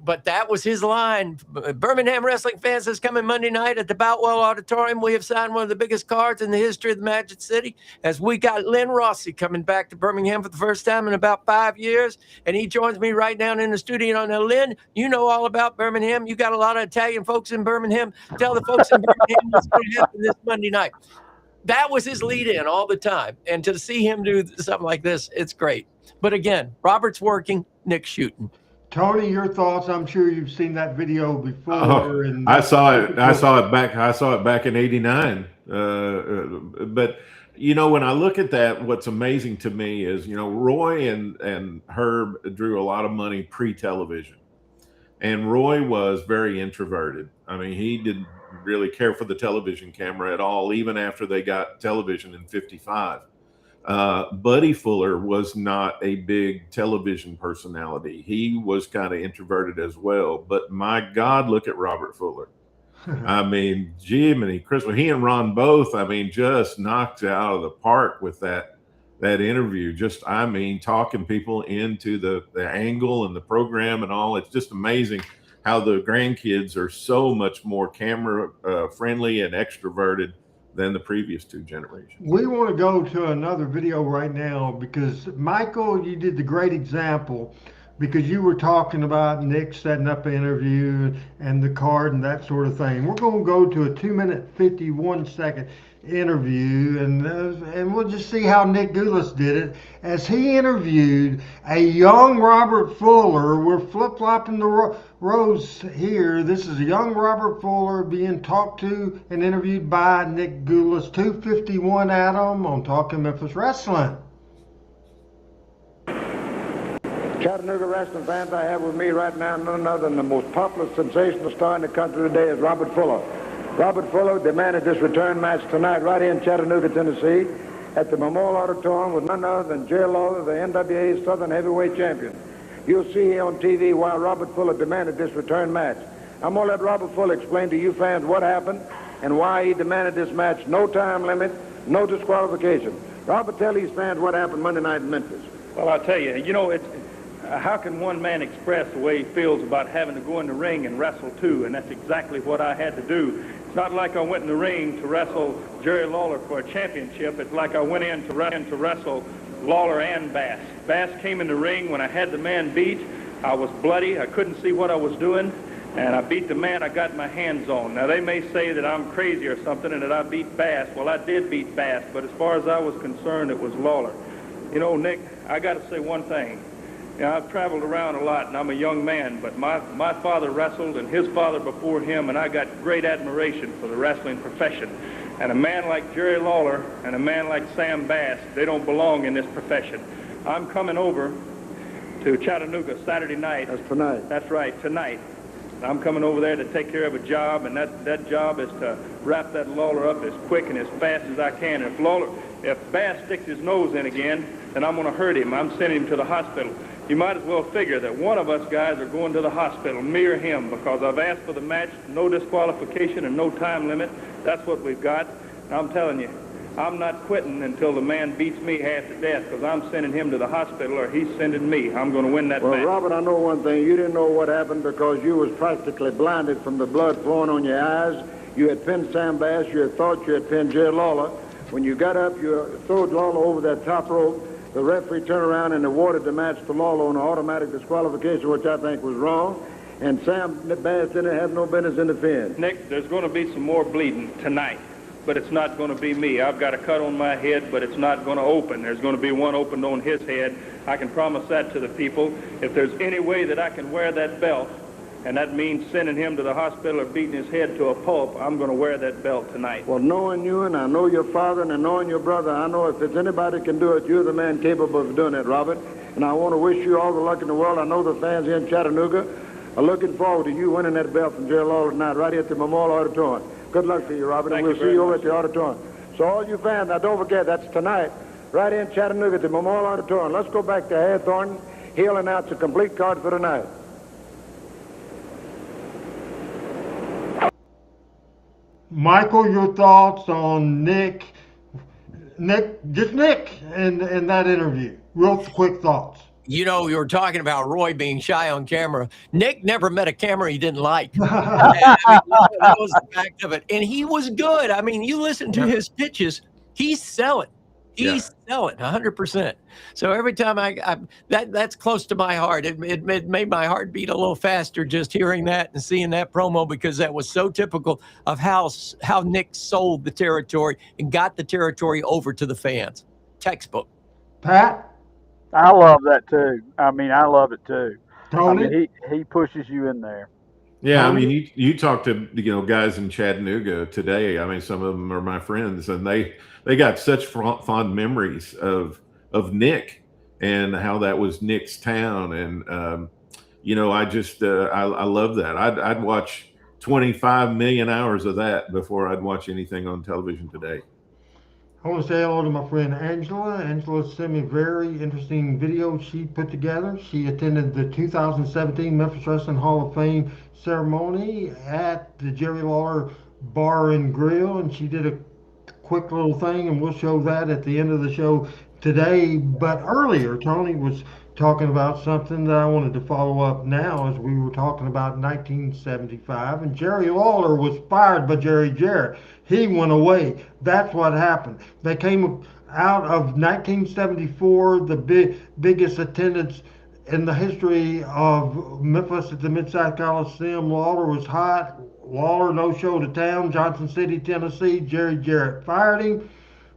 but that was his line. "Birmingham wrestling fans, is coming Monday night at the Boutwell Auditorium. We have signed one of the biggest cards in the history of the Magic City, as we got Lynn Rossi coming back to Birmingham for the first time in about 5 years, and he joins me right down in the studio." Now, Lynn, you know all about Birmingham. You got a lot of Italian folks in Birmingham. Tell the folks in Birmingham what's going to happen this Monday night. That was his lead in all the time. And to see him do something like this, it's great. But again, Robert's working, Nick's shooting. Tony, your thoughts? I'm sure you've seen that video before. I saw it back in '89. But when I look at that, what's amazing to me is, Roy and Herb drew a lot of money pre-television, and Roy was very introverted. I mean, he didn't really care for the television camera at all, even after they got television in '55. Buddy Fuller was not a big television personality. He was kind of introverted as well. But my God, look at Robert Fuller. I mean, Jiminy Christmas. He and Ron both, just knocked it out of the park with that interview. Talking people into the angle and the program and all. It's just amazing how the grandkids are so much more camera friendly and extroverted than the previous two generations. We want to go to another video right now because, Michael, you did the great example, because you were talking about Nick setting up an interview and the card and that sort of thing. We're going to go to a 2-minute 51-second interview, and we'll just see how Nick Goulas did it as he interviewed a young Robert Fuller. We're flip-flopping the rows here. This is a young Robert Fuller being talked to and interviewed by Nick Goulas. 251, Adam, on Talking Memphis Wrestling. Chattanooga wrestling fans, I have with me right now none other than the most popular sensational star in the country today is Robert Fuller. Robert Fuller demanded this return match tonight right here in Chattanooga, Tennessee, at the Memorial Auditorium with none other than Jerry Lawler, the NWA Southern Heavyweight Champion. You'll see here on TV why Robert Fuller demanded this return match. I'm going to let Robert Fuller explain to you fans what happened and why he demanded this match. No time limit, no disqualification. Robert, tell these fans what happened Monday night in Memphis. Well, I'll tell you, how can one man express the way he feels about having to go in the ring and wrestle too? And that's exactly what I had to do. It's not like I went in the ring to wrestle Jerry Lawler for a championship. It's like I went in to wrestle Lawler and Bass. Bass came in the ring when I had the man beat. I was bloody. I couldn't see what I was doing. And I beat the man I got my hands on. Now, they may say that I'm crazy or something and that I beat Bass. Well, I did beat Bass, but as far as I was concerned, it was Lawler. You know, Nick, I got to say one thing. You know, I've traveled around a lot, and I'm a young man, but my father wrestled and his father before him, and I got great admiration for the wrestling profession. And a man like Jerry Lawler and a man like Sam Bass, they don't belong in this profession. I'm coming over to Chattanooga Saturday night. That's tonight. That's right, tonight. I'm coming over there to take care of a job, and that job is to wrap that Lawler up as quick and as fast as I can. If Bass sticks his nose in again, then I'm going to hurt him. I'm sending him to the hospital. You might as well figure that one of us guys are going to the hospital, me or him, because I've asked for the match, no disqualification and no time limit. That's what we've got. And I'm telling you, I'm not quitting until the man beats me half to death, because I'm sending him to the hospital or he's sending me. I'm going to win that match. Well, Robert, I know one thing. You didn't know what happened because you was practically blinded from the blood flowing on your eyes. You had pinned Sam Bass. You had thought you had pinned Jerry Lawler. When you got up, you threw Lawler over that top rope. The referee turned around and awarded the match to Lawler on an automatic disqualification, which I think was wrong. And Sam Bass didn't have no business interfering. Nick, there's going to be some more bleeding tonight, but it's not going to be me. I've got a cut on my head, but it's not going to open. There's going to be one opened on his head. I can promise that to the people. If there's any way that I can wear that belt, and that means sending him to the hospital or beating his head to a pulp, I'm going to wear that belt tonight. Well, knowing you, and I know your father, and knowing your brother, I know if there's anybody can do it, you're the man capable of doing it, Robert. And I want to wish you all the luck in the world. I know the fans here in Chattanooga are looking forward to you winning that belt from Jerry Lawler tonight right here at the Memorial Auditorium. Good luck to you, Robert, and we'll see you over at the auditorium. So all you fans, now don't forget, that's tonight, right here in Chattanooga at the Memorial Auditorium. Let's go back to Harry Thornton. He'll announce a complete card for tonight. Michael, your thoughts on Nick, and that interview. Real quick thoughts. You know, you were talking about Roy being shy on camera. Nick never met a camera he didn't like. That was the fact of it. And he was good. I mean, you listen to his pitches, he's selling. He's selling 100%. So every time that's close to my heart. It made my heart beat a little faster just hearing that and seeing that promo, because that was so typical of how Nick sold the territory and got the territory over to the fans. Textbook. Pat? I love that too. I mean, I love it too. Tony? I mean, he pushes you in there. Yeah, I mean, you talk to guys in Chattanooga today. I mean, some of them are my friends, and they got such fond memories of Nick and how that was Nick's town. And I just I love that. I'd watch 25 million hours of that before I'd watch anything on television today. I want to say hello to my friend Angela. Angela sent me a very interesting video she put together. She attended the 2017 Memphis Wrestling Hall of Fame ceremony at the Jerry Lawler Bar and Grill, and she did a quick little thing, and we'll show that at the end of the show today. But earlier, Tony was talking about something that I wanted to follow up now, as we were talking about 1975, and Jerry Lawler was fired by Jerry Jarrett. He went away. That's what happened. They came out of 1974, the biggest attendance in the history of Memphis at the Mid-South Coliseum. Lawler was hot. Lawler no show to town, Johnson City, Tennessee. Jerry Jarrett fired him.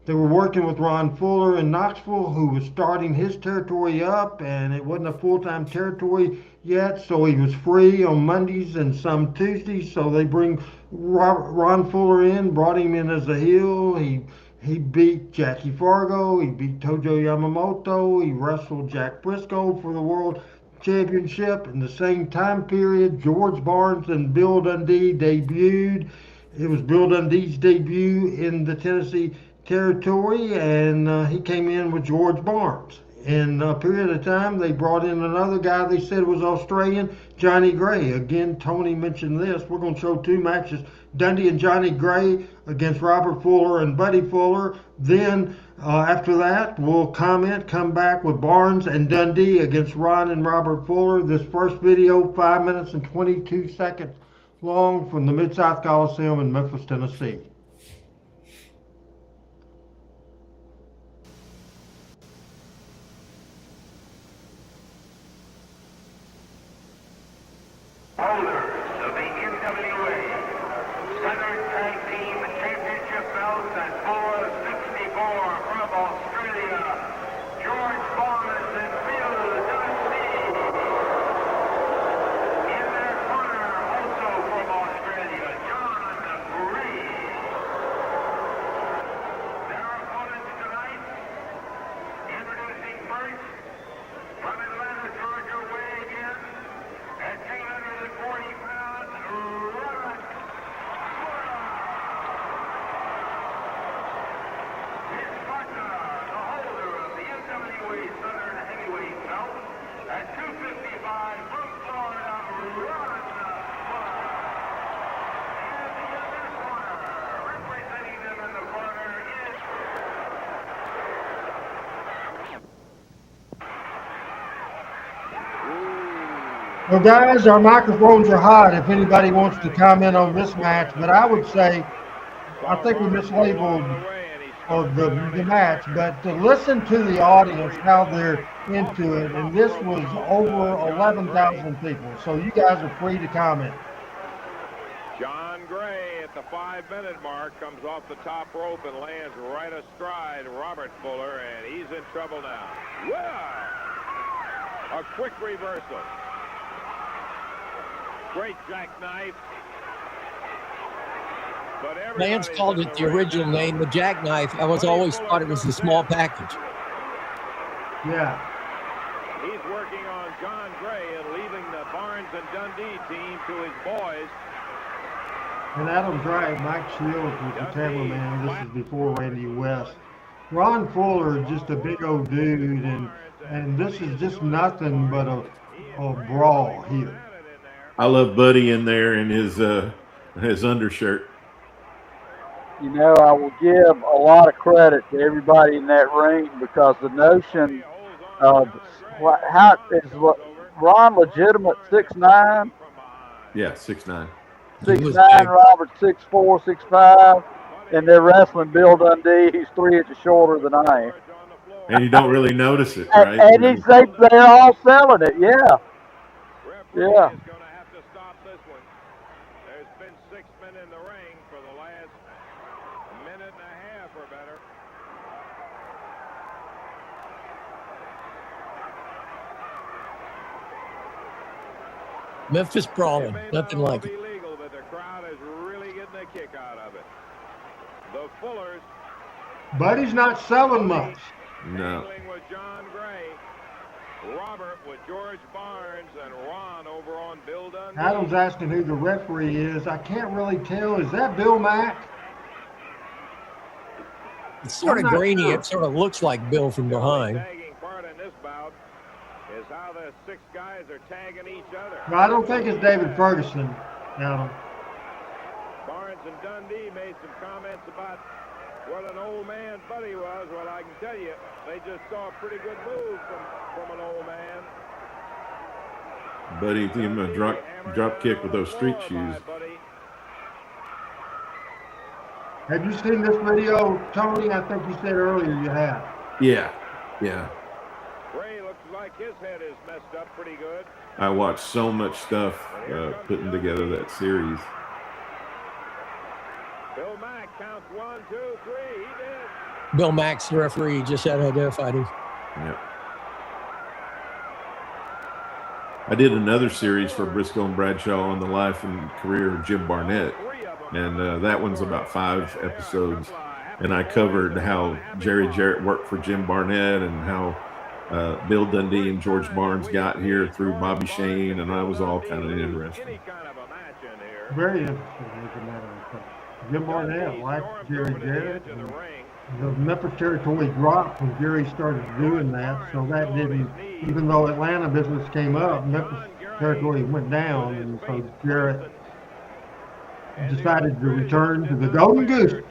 They were working with Ron Fuller in Knoxville, who was starting his territory up, and it wasn't a full-time territory yet, so he was free on Mondays and some Tuesdays. So they bring Ron Fuller in, brought him in as a heel. He beat Jackie Fargo. He beat Tojo Yamamoto. He wrestled Jack Briscoe for the World Championship. In the same time period, George Barnes and Bill Dundee debuted. It was Bill Dundee's debut in the Tennessee territory, and he came in with George Barnes. In a period of time, they brought in another guy they said was Australian, Johnny Gray. Again, Tony mentioned this. We're going to show two matches, Dundee and Johnny Gray against Robert Fuller and Buddy Fuller. Then after that, we'll come back with Barnes and Dundee against Ron and Robert Fuller. This first video, 5 minutes and 22 seconds long, from the Mid-South Coliseum in Memphis, Tennessee. Holders of the NWA Southern Tag Team Championship belts at 464 from Australia, George Barnes and Bill Dundee. In their corner, also from Australia, John Gray. Their opponents tonight, introducing first, from Atlanta, Georgia, way again, at 240 pounds, Robert Fuller. His partner, the holder of the NWA Southern Heavyweight belt, at 255 from Florida, Ron Fuller. And the other corner, representing them in the corner, is Well, guys, our microphones are hot if anybody wants to comment on this match, but I would say, I think we mislabeled the match, but to listen to the audience, how they're into it, and this was over 11,000 people, so you guys are free to comment. John Gray at the 5-minute mark comes off the top rope and lands right astride Robert Fuller, and he's in trouble now. Wow! A quick reversal. Great jackknife. But Lance called it the original name, the jackknife. I was always thought it was the small package. Yeah. He's working on John Gray and leaving the Barnes and Dundee team to his boys. And Adam's right, Mike Shields was the cameraman. This is before Randy West. Ron Fuller is just a big old dude, and this is just nothing but a brawl here. I love Buddy in there in his undershirt. You know, I will give a lot of credit to everybody in that ring, because the notion of how is Ron legitimate 6'9"? Yeah, 6'9". 6'9", Robert 6'4", 6'5", and they're wrestling Bill Dundee. He's 3 inches shorter than I am. And you don't really notice it, right? And they're all selling it, yeah. Yeah. There's been 6 men in the ring for the last minute and a half or better. Memphis brawling, nothing like it. Legal, but the crowd is really getting a kick out of it. The Fullers. Buddy's not selling much. No. With John Gray, Robert with George Barnes, and Ron over on Bill Dundee. Adam's asking who the referee is. I can't really tell. Is that Bill Mack? It's sort of grainy. Sure. It sort of looks like Bill from behind. Tagging part in this bout is how the 6 guys are tagging each other. No, I don't think it's David Ferguson, Adam. Barnes and Dundee made some comments about what an old man Buddy was. Well, I can tell you, they just saw a pretty good move from an old man. Buddy gave him a drop kick with those street shoes. Have you seen this video, Tony? I think you said earlier you have. Yeah. Ray looks like his head is messed up pretty good. I watched so much stuff putting together that series. Bill Mack counts 1, 2, 3. He did. Bill Mack's the referee. Just had identified him. Yep. I did another series for Briscoe and Bradshaw on the life and career of Jim Barnett, and that one's about 5 episodes. And I covered how Jerry Jarrett worked for Jim Barnett and how Bill Dundee and George Barnes got here through Bobby Shane, and that was all kind of interesting. Very interesting, as a matter of fact. Jim Barnett, like stormed Jerry over to the Jarrett. edge of the ring. The Memphis territory dropped when Jerry started doing that, so that didn't, even though Atlanta business came up, Memphis territory went down, and so Jarrett decided to return to the Golden Goose.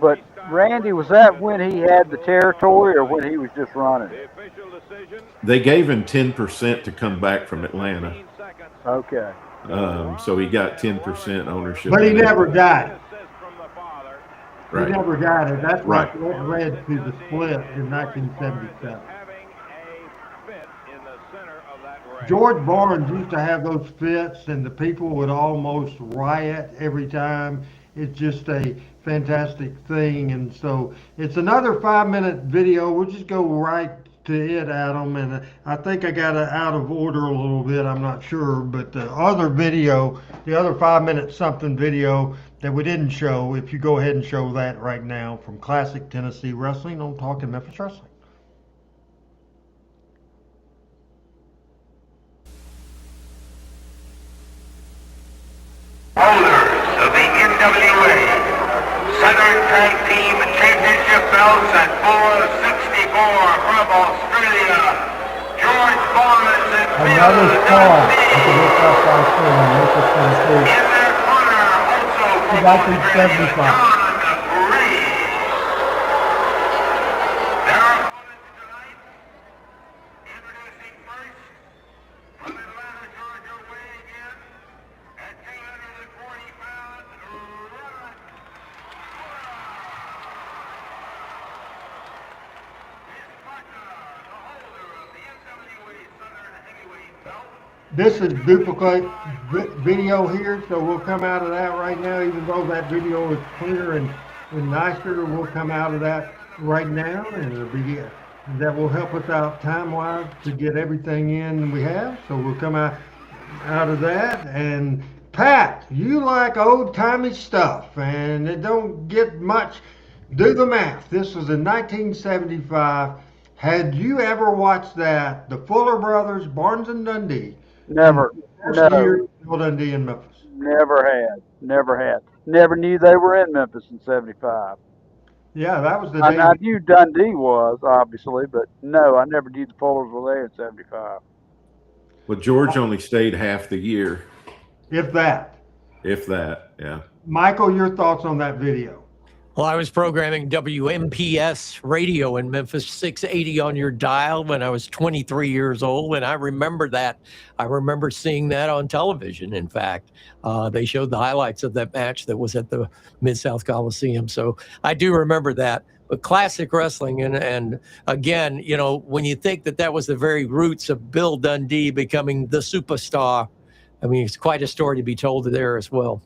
But Randy, was that when he had the territory or when he was just running? They gave him 10% to come back from Atlanta. Okay. So he got 10% ownership. But he never got it. Right. He never got it. That's Right. what led to the split in 1977. George Barnes used to have those fits, and the people would almost riot every time. It's just a fantastic thing. And so it's another 5-minute video. We'll just go right to it, Adam. And I think I got it out of order a little bit. I'm not sure. But the other video, the other 5-minute something video that we didn't show, if you go ahead and show that right now from Classic Tennessee Wrestling on Talking Memphis Wrestling. Holders of the NWA Southern Tag Team Championship belts at 464 from Australia, George Barnes and Another Bill star at Dundee. the Hilltop Ice Cream in Memphis, Tennessee. In their corner, also from 1975. Australia, John Reed. Their opponents tonight, introducing first from Atlanta, Georgia, weighing in at 240 pounds, Robert. His partner, the holder of the NWA Southern Heavyweight belt. This is duplicate video here, so we'll come out of that right now, even though that video is clear and nicer. We'll come out of that right now, and it'll be, that will help us out time-wise to get everything in we have. So we'll come out of that. And Pat, you like old-timey stuff, and it don't get much. Do the math. This was in 1975. Had you ever watched that? The Fuller Brothers, Barnes and Dundee. Never. First No. year, Bill Dundee in Memphis. Never had. Never knew they were in Memphis in '75. Yeah, that was the I day. knew Dundee was, obviously, but no, I never knew the Fullers were there in '75. Well, George only stayed half the year, If that. yeah. Michael, your thoughts on that video? Well, I was programming WMPS radio in Memphis, 680 on your dial when I was 23 years old. And I remember that. I remember seeing that on television. In fact, they showed the highlights of that match that was at the Mid-South Coliseum. So I do remember that. But classic wrestling. And again, you know, when you think that that was the very roots of Bill Dundee becoming the superstar, I mean, it's quite a story to be told there as well.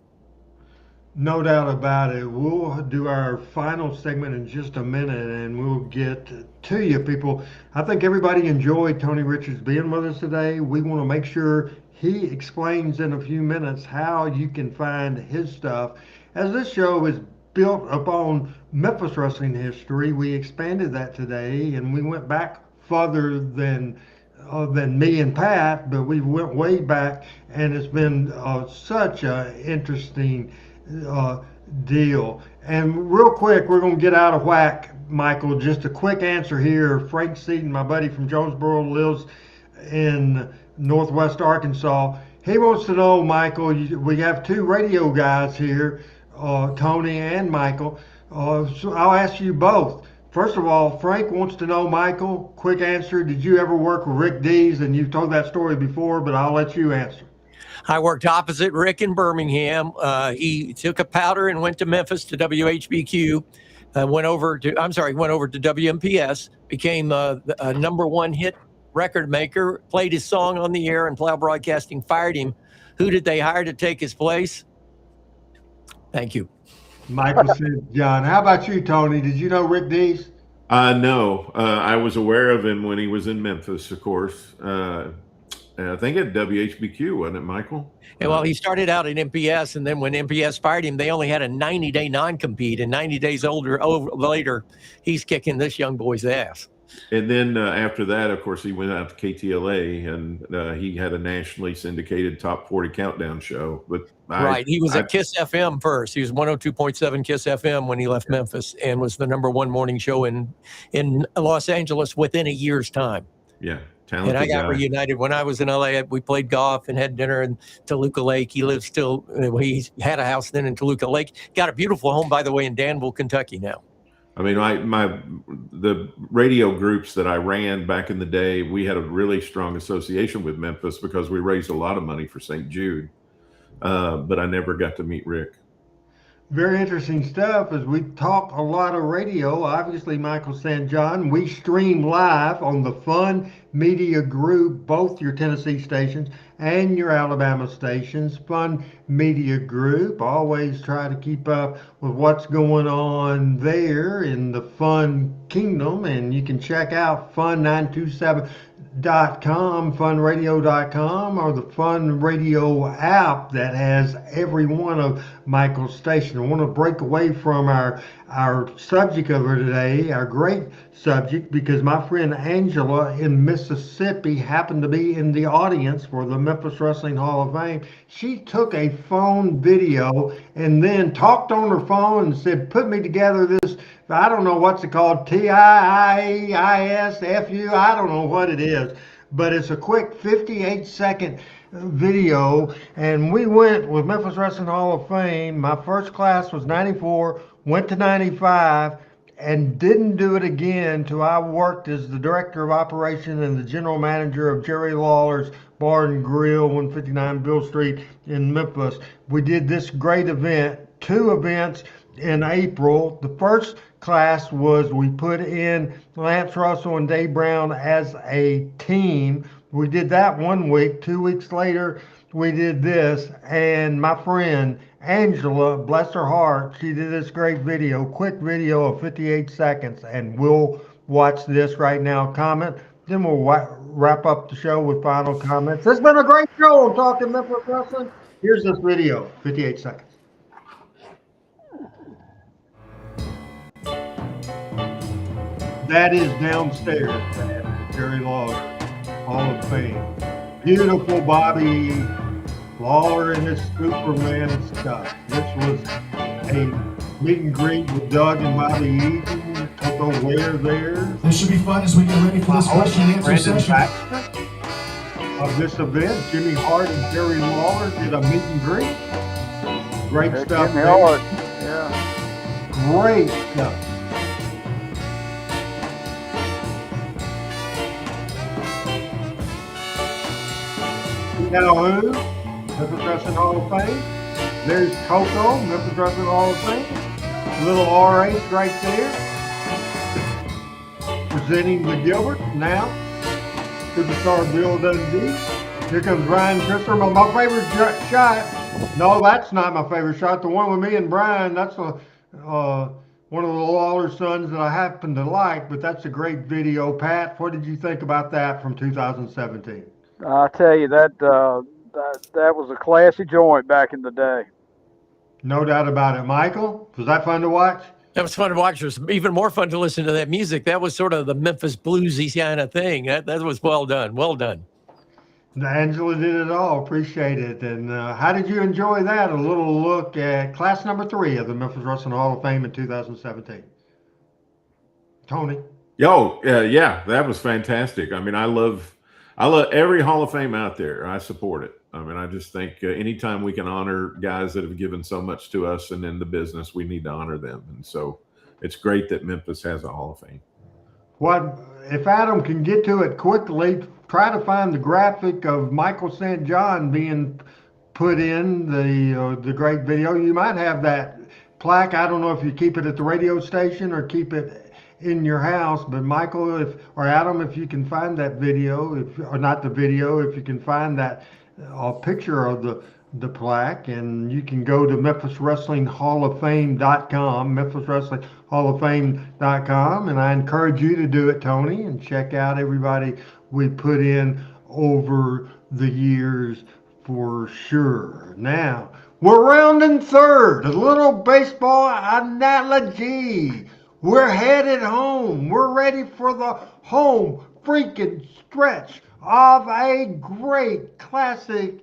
No doubt about it. We'll do our final segment in just a minute, and we'll get to you, people. I think everybody enjoyed Tony Richards being with us today. We want to make sure he explains in a few minutes how you can find his stuff. As this show is built upon Memphis wrestling history, we expanded that today, and we went back further than me and Pat, but we went way back, and it's been such an interesting deal. And real quick, we're going to get out of whack, Michael. Just a quick answer here. Frank Seaton, my buddy from Jonesboro, lives in Northwest Arkansas. He wants to know, Michael, we have two radio guys here, Tony and Michael. So I'll ask you both. First of all, Frank wants to know, Michael, quick answer. Did you ever work with Rick Dees? And you've told that story before, but I'll let you answer. I worked opposite Rick in Birmingham. He took a powder and went to Memphis to WHBQ. Went over to WMPS, became a #1 hit record maker, played his song on the air, and Plow Broadcasting fired him. Who did they hire to take his place? Thank you. Michael said, John. How about you, Tony? Did you know Rick Dees? No, I was aware of him when he was in Memphis, of course. I think at WHBQ, wasn't it, Michael? And well, he started out at MPS, and then when MPS fired him, they only had a 90-day non-compete, and 90 days later, he's kicking this young boy's ass. And then after that, of course, he went out to KTLA, and he had a nationally syndicated top 40 countdown show. But Right. He was at Kiss FM first. He was 102.7 Kiss FM when he left Memphis, and was the #1 morning show in Los Angeles within a year's time. Yeah. And I got reunited when I was in LA. We played golf and had dinner in Toluca Lake. He lives still. He had a house then in Toluca Lake. Got a beautiful home, by the way, in Danville, Kentucky now. I mean, the radio groups that I ran back in the day, we had a really strong association with Memphis because we raised a lot of money for St. Jude. But I never got to meet Rick. Very interesting stuff as we talk a lot of radio. Obviously, Michael St. John, we stream live on the Fun Media Group, both your Tennessee stations and your Alabama stations. Fun Media Group, always try to keep up with what's going on there in the Fun Kingdom, and you can check out fun927.com, funradio.com, or the Fun Radio app that has every one of Michael's stations. I want to break away from our subject of today, our great subject, because my friend Angela in Mississippi happened to be in the audience for the Memphis Wrestling Hall of Fame. She took a phone video and then talked on her phone and said, put me together this, I don't know what's it called, TIISFU, I don't know what it is, but it's a quick 58-second video, and we went with Memphis Wrestling Hall of Fame. My first class was 94, went to 95, and didn't do it again till I worked as the director of operations and the general manager of Jerry Lawler's Bar and Grill, 159 Bill Street in Memphis. We did this great event, 2 events in April. The first class was we put in Lance Russell and Dave Brown as a team. We did that 1 week. 2 weeks later, we did this, and my friend Angela, bless her heart, she did this great video, quick video of 58 seconds, and we'll watch this right now. Comment, then we'll wrap up the show with final comments. It's been a great show on Talking Memphis Wrestling. Here's this video, 58 seconds. That is downstairs at Jerry Lawler Hall of Fame. Beautiful Bobby Lawler and his Superman stuff. This was a meet and greet with Doug and Bobby Eaton. Took a Ware there. This should be fun as we get ready for this question and answer session. Baxter of this event, Jimmy Hart and Jerry Lawler did a meet and greet. Great stuff Jimmy there. Hart, yeah. Great stuff. Now who? Memphis Wrestling Hall of Fame. There's Coco, Memphis Wrestling Hall of Fame. Little RH right there. Presenting the Gilbert now. Superstar Bill Dundee. Here comes Brian Christopher. My favorite shot. No, that's not my favorite shot. The one with me and Brian, that's one of the Lawler sons that I happen to like, but that's a great video. Pat, what did you think about that from 2017? I tell you, that was a classy joint back in the day. No doubt about it. Michael, was that fun to watch? That was fun to watch. It was even more fun to listen to that music. That was sort of the Memphis bluesy kind of thing. That was well done. Well done. Angela did it all. Appreciate it. And how did you enjoy that? A little look at class number 3 of the Memphis Wrestling Hall of Fame in 2017. Tony? Yeah, that was fantastic. I mean, I love every Hall of Fame out there. I support it. I mean, I just think anytime we can honor guys that have given so much to us and in the business, we need to honor them. And so it's great that Memphis has a Hall of Fame. What if Adam can get to it quickly, try to find the graphic of Michael St. John being put in the great video. You might have that plaque. I don't know if you keep it at the radio station or keep it in your house, but Michael, or Adam, if you can find that video, or not the video, if you can find that picture of the plaque, and you can go to MemphisWrestlingHallOfFame.com, MemphisWrestlingHallOfFame.com, and I encourage you to do it, Tony, and check out everybody we put in over the years for sure. Now, we're rounding third, a little baseball analogy. We're headed home. We're ready for the home freaking stretch of a great classic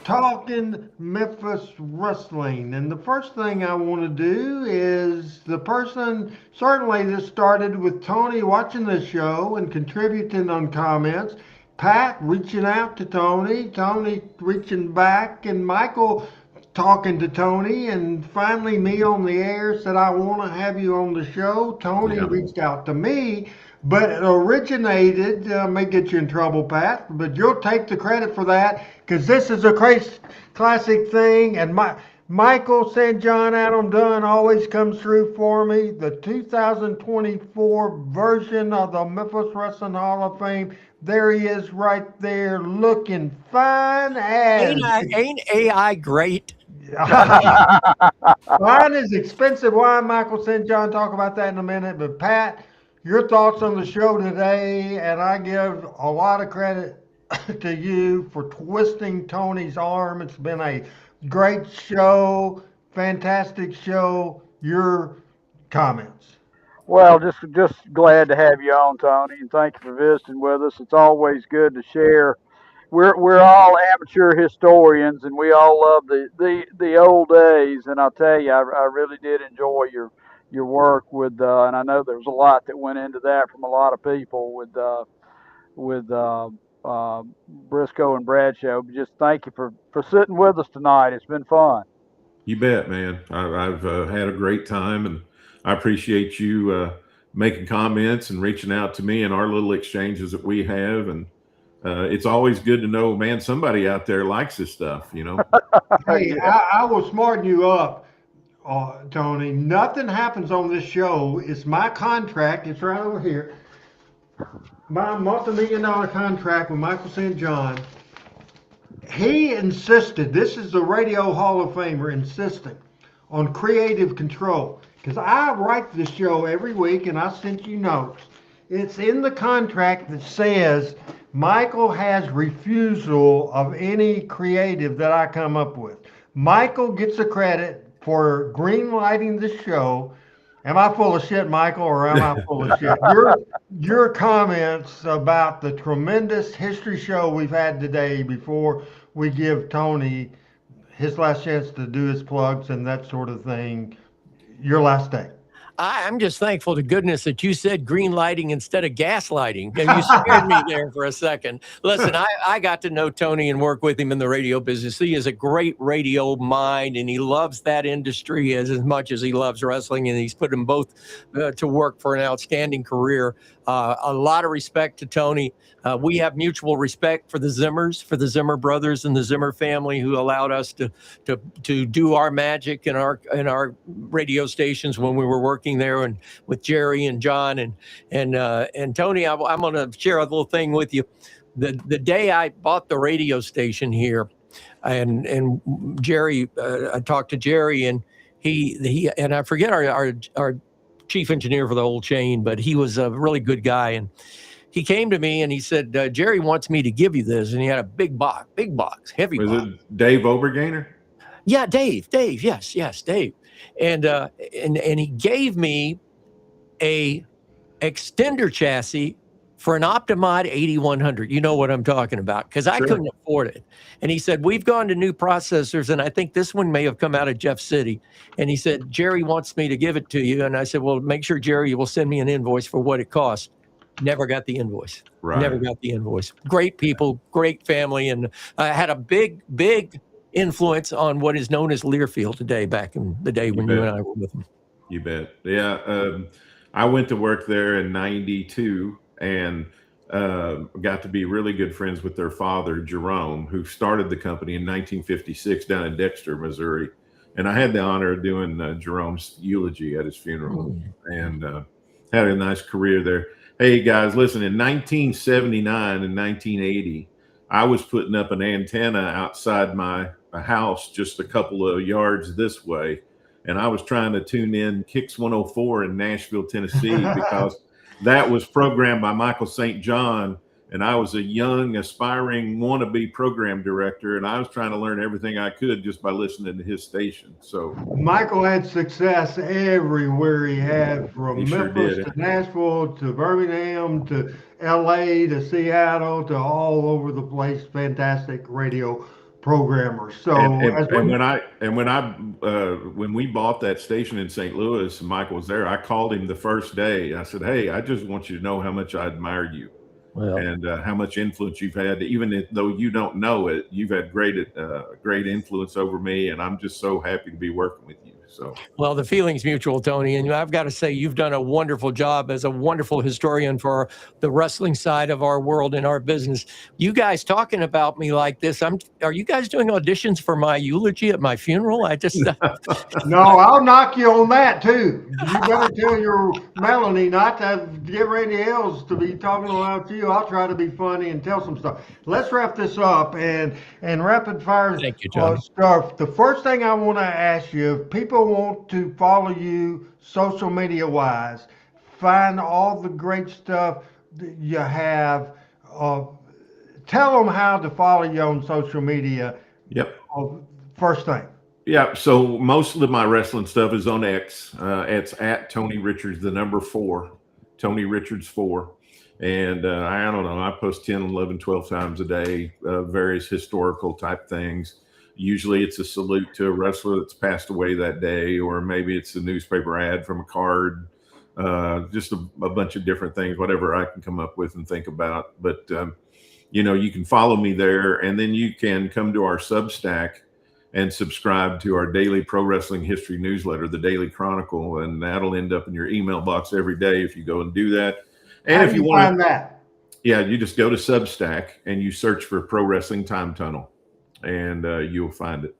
talking Memphis wrestling. And the first thing I want to do is the person certainly that started with Tony watching the show and contributing on comments, Pat reaching out to Tony, Tony reaching back, and Michael talking to Tony, and finally me on the air said, I want to have you on the show. Tony reached out to me, but it originated, may get you in trouble, Pat, but you'll take the credit for that because this is a classic thing. And Michael St. John Adam Dunn always comes through for me. The 2024 version of the Memphis Wrestling Hall of Fame. There he is right there looking fine as... Ain't AI great? Wine is expensive wine. Michael St. John, talk about that in a minute. But Pat, your thoughts on the show today, and I give a lot of credit to you for twisting Tony's arm. It's been a great show, fantastic show. Your comments. Well, just glad to have you on, Tony, and thank you for visiting with us. It's always good to share. We're all amateur historians, and we all love the old days. And I'll tell you, I really did enjoy your work with, and I know there was a lot that went into that from a lot of people with Briscoe and Bradshaw. But just thank you for sitting with us tonight. It's been fun. You bet, man. I've had a great time, and I appreciate you making comments and reaching out to me and our little exchanges that we have. And it's always good to know, man, somebody out there likes this stuff, you know. Hey, I will smarten you up, Tony. Nothing happens on this show. It's my contract. It's right over here. My multi-million-dollar contract with Michael St. John. He insisted, this is the Radio Hall of Famer insisting on creative control. Because I write the show every week and I sent you notes. It's in the contract that says Michael has refusal of any creative that I come up with. Michael gets the credit for green lighting the show. Am I full of shit, Michael, or am I full of shit? Your comments about the tremendous history show we've had today before we give Tony his last chance to do his plugs and that sort of thing. Your last day. I'm just thankful to goodness that you said green lighting instead of gaslighting. You scared me there for a second. Listen, I got to know Tony and work with him in the radio business. He is a great radio mind, and he loves that industry as much as he loves wrestling, and he's put them both to work for an outstanding career. A lot of respect to Tony. We have mutual respect for the Zimmers, for the Zimmer brothers and the Zimmer family who allowed us to do our magic in our radio stations when we were working there, and with Jerry and John and Tony. I'm going to share a little thing with you. The day I bought the radio station here, and Jerry, I talked to Jerry, and he and I forget our chief engineer for the whole chain, but he was a really good guy, and he came to me and he said, Jerry wants me to give you this, and he had a big box, heavy box. Was it Dave Obergainer? Yeah, Dave, yes, Dave. And he gave me a extender chassis for an Optimod 8100. You know what I'm talking about, because I couldn't afford it. And he said, we've gone to new processors, and I think this one may have come out of Jeff City. And he said, Jerry wants me to give it to you. And I said, well, make sure, Jerry, you will send me an invoice for what it costs. Never got the invoice. Right. Never got the invoice. Great people, great family, and I had a big influence on what is known as Learfield today, back in the day when you and I were with them. You bet. Yeah. I went to work there in 92 and got to be really good friends with their father, Jerome, who started the company in 1956 down in Dexter, Missouri. And I had the honor of doing Jerome's eulogy at his funeral and had a nice career there. Hey, guys, listen, in 1979 and 1980, I was putting up an antenna outside my house just a couple of yards this way, and I was trying to tune in Kicks 104 in Nashville, Tennessee, because that was programmed by Michael St. John And I was a young, aspiring, wannabe program director, and I was trying to learn everything I could just by listening to his station. So Michael had success everywhere he had, from he sure Memphis did. to Nashville to Birmingham to LA to Seattle to all over the place. Fantastic radio programmer. So When we bought that station in St. Louis and Michael was there, I called him the first day. I said, "Hey, I just want you to know how much I admired you." Well, and how much influence you've had. Even though you don't know it, you've had great influence over me, and I'm just so happy to be working with you. So, well, the feeling's mutual, Tony, and I've got to say you've done a wonderful job as a wonderful historian for the wrestling side of our world and our business. You guys talking about me like this, are you guys doing auditions for my eulogy at my funeral? I just no, I'll knock you on that too. You better tell your Melanie not to get Randy Hales to be talking about you. I'll try to be funny and tell some stuff. Let's wrap this up and rapid fire. Thank you, Tony. Stuff. The first thing I want to ask you, if people want to follow you social media wise, find all the great stuff that you have, tell them how to follow you on social media. Yep. First thing. Yeah, so most of my wrestling stuff is on X. It's at Tony Richards, the number 4, Tony Richards 4. And I don't know, I post 10, 11, 12 times a day, various historical type things. Usually it's a salute to a wrestler that's passed away that day, or maybe it's a newspaper ad from a card, just a bunch of different things, whatever I can come up with and think about. But, you can follow me there, and then you can come to our Substack and subscribe to our daily pro wrestling history newsletter, the Daily Chronicle, and that'll end up in your email box every day if you go and do that. And how if do you you want find that? Yeah, you just go to Substack and you search for Pro Wrestling Time Tunnel, and you'll find it.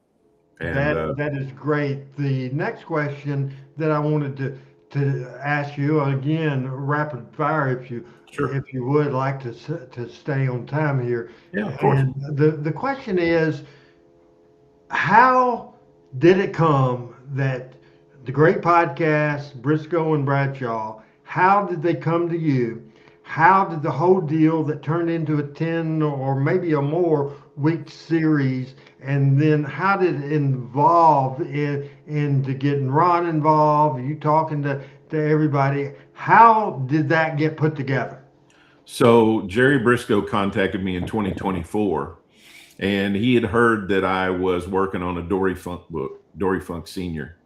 And that is great. The next question that I wanted to ask you, again, rapid fire, if you would like to stay on time here. Yeah, of course. And the question is, how did it come that the great podcast, Briscoe and Bradshaw, how did they come to you? How did the whole deal that turned into a 10 or maybe a more week series, and then how did it involve into getting Ron involved, you talking to everybody? How did that get put together? So Jerry Briscoe contacted me in 2024, and he had heard that I was working on a Dory Funk book, Dory Funk Sr.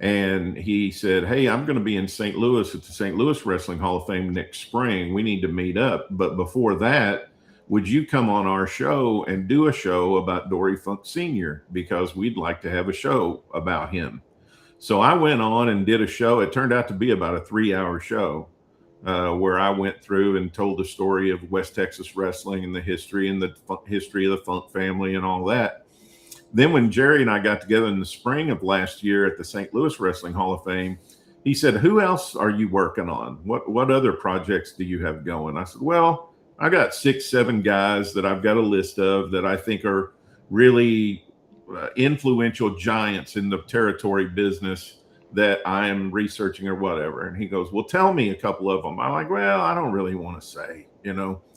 And he said, "Hey, I'm going to be in St. Louis at the St. Louis Wrestling Hall of Fame next spring. We need to meet up. But before that, would you come on our show and do a show about Dory Funk Sr.? Because we'd like to have a show about him." So I went on and did a show. It turned out to be about a 3-hour show where I went through and told the story of West Texas wrestling and the history of the Funk family and all that. Then when Jerry and I got together in the spring of last year at the St. Louis Wrestling Hall of Fame, he said, "Who else are you working on? What other projects do you have going?" I said, "Well, I got 6, 7 guys that I've got a list of that I think are really influential giants in the territory business that I am researching or whatever." And he goes, "Well, tell me a couple of them." I'm like, "Well, I don't really want to say,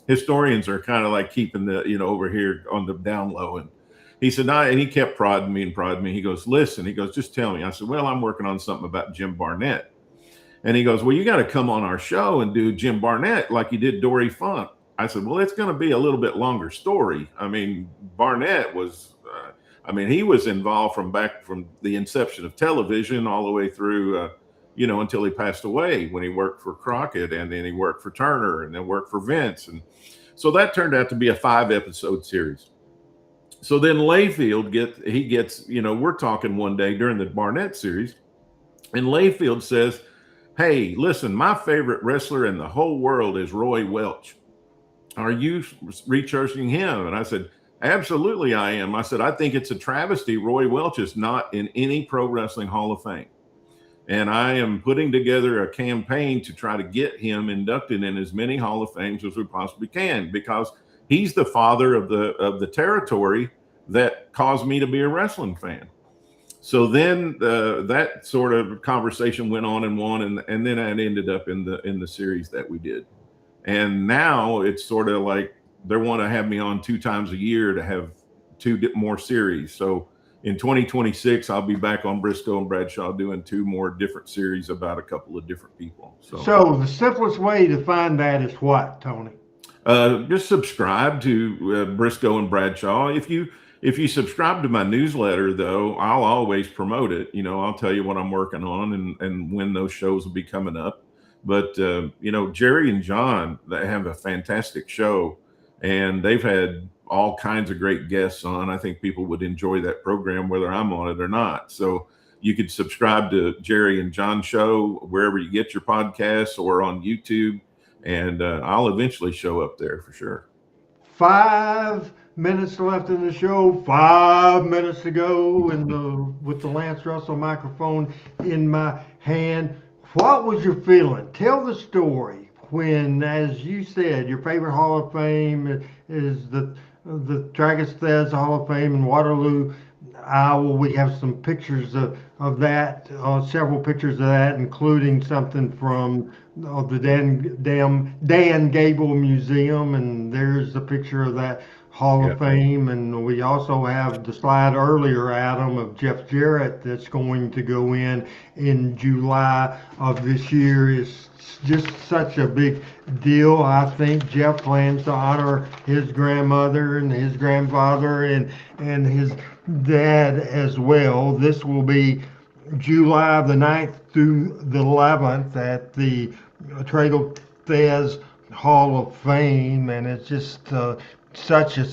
historians are kind of like keeping the, over here on the down low." And he said, "No," and he kept prodding me. He goes, "Listen," he goes, "just tell me." I said, "Well, I'm working on something about Jim Barnett." And he goes, "Well, you got to come on our show and do Jim Barnett like you did Dory Funk." I said, "Well, it's going to be a little bit longer story. I mean, Barnett was, he was involved from the inception of television all the way through, until he passed away, when he worked for Crockett, and then he worked for Turner, and then worked for Vince. And so that turned out to be a 5-episode series. So then Layfield gets, we're talking one day during the Barnett series, and Layfield says, "Hey, listen, my favorite wrestler in the whole world is Roy Welch. Are you researching him?" And I said, "Absolutely I am." I said, "I think it's a travesty Roy Welch is not in any Pro Wrestling Hall of Fame. And I am putting together a campaign to try to get him inducted in as many Hall of Fames as we possibly can, because he's the father of the territory that caused me to be a wrestling fan." So then that sort of conversation went on and on, and then it ended up in the series that we did. And now it's sort of like they want to have me on 2 times a year to have 2 more series. So in 2026, I'll be back on Briscoe and Bradshaw doing 2 more different series about a couple of different people. So the simplest way to find that is what, Tony? Just subscribe to Briscoe and Bradshaw. If you subscribe to my newsletter, though, I'll always promote it. You know, I'll tell you what I'm working on and when those shows will be coming up. But you know, Jerry and John, they have a fantastic show, and they've had all kinds of great guests on. I think people would enjoy that program whether I'm on it or not. So you could subscribe to Jerry and John show wherever you get your podcasts or on YouTube, and I'll eventually show up there for sure. 5 minutes left in the show, 5 minutes to go with the Lance Russell microphone in my hand. What was your feeling? Tell the story when, as you said, your favorite Hall of Fame is the Tragus Thesz Hall of Fame in Waterloo, Iowa. We have some pictures of that, several pictures of that, including something from the Dan Gable Museum, and there's a picture of that Hall of Fame. And we also have the slide earlier, Adam, of Jeff Jarrett that's going to go in July of this year. It's just such a big deal. I think Jeff plans to honor his grandmother and his grandfather and his dad as well. This will be July the 9th through the 11th at the Tragus Thesz Hall of Fame, and it's just such an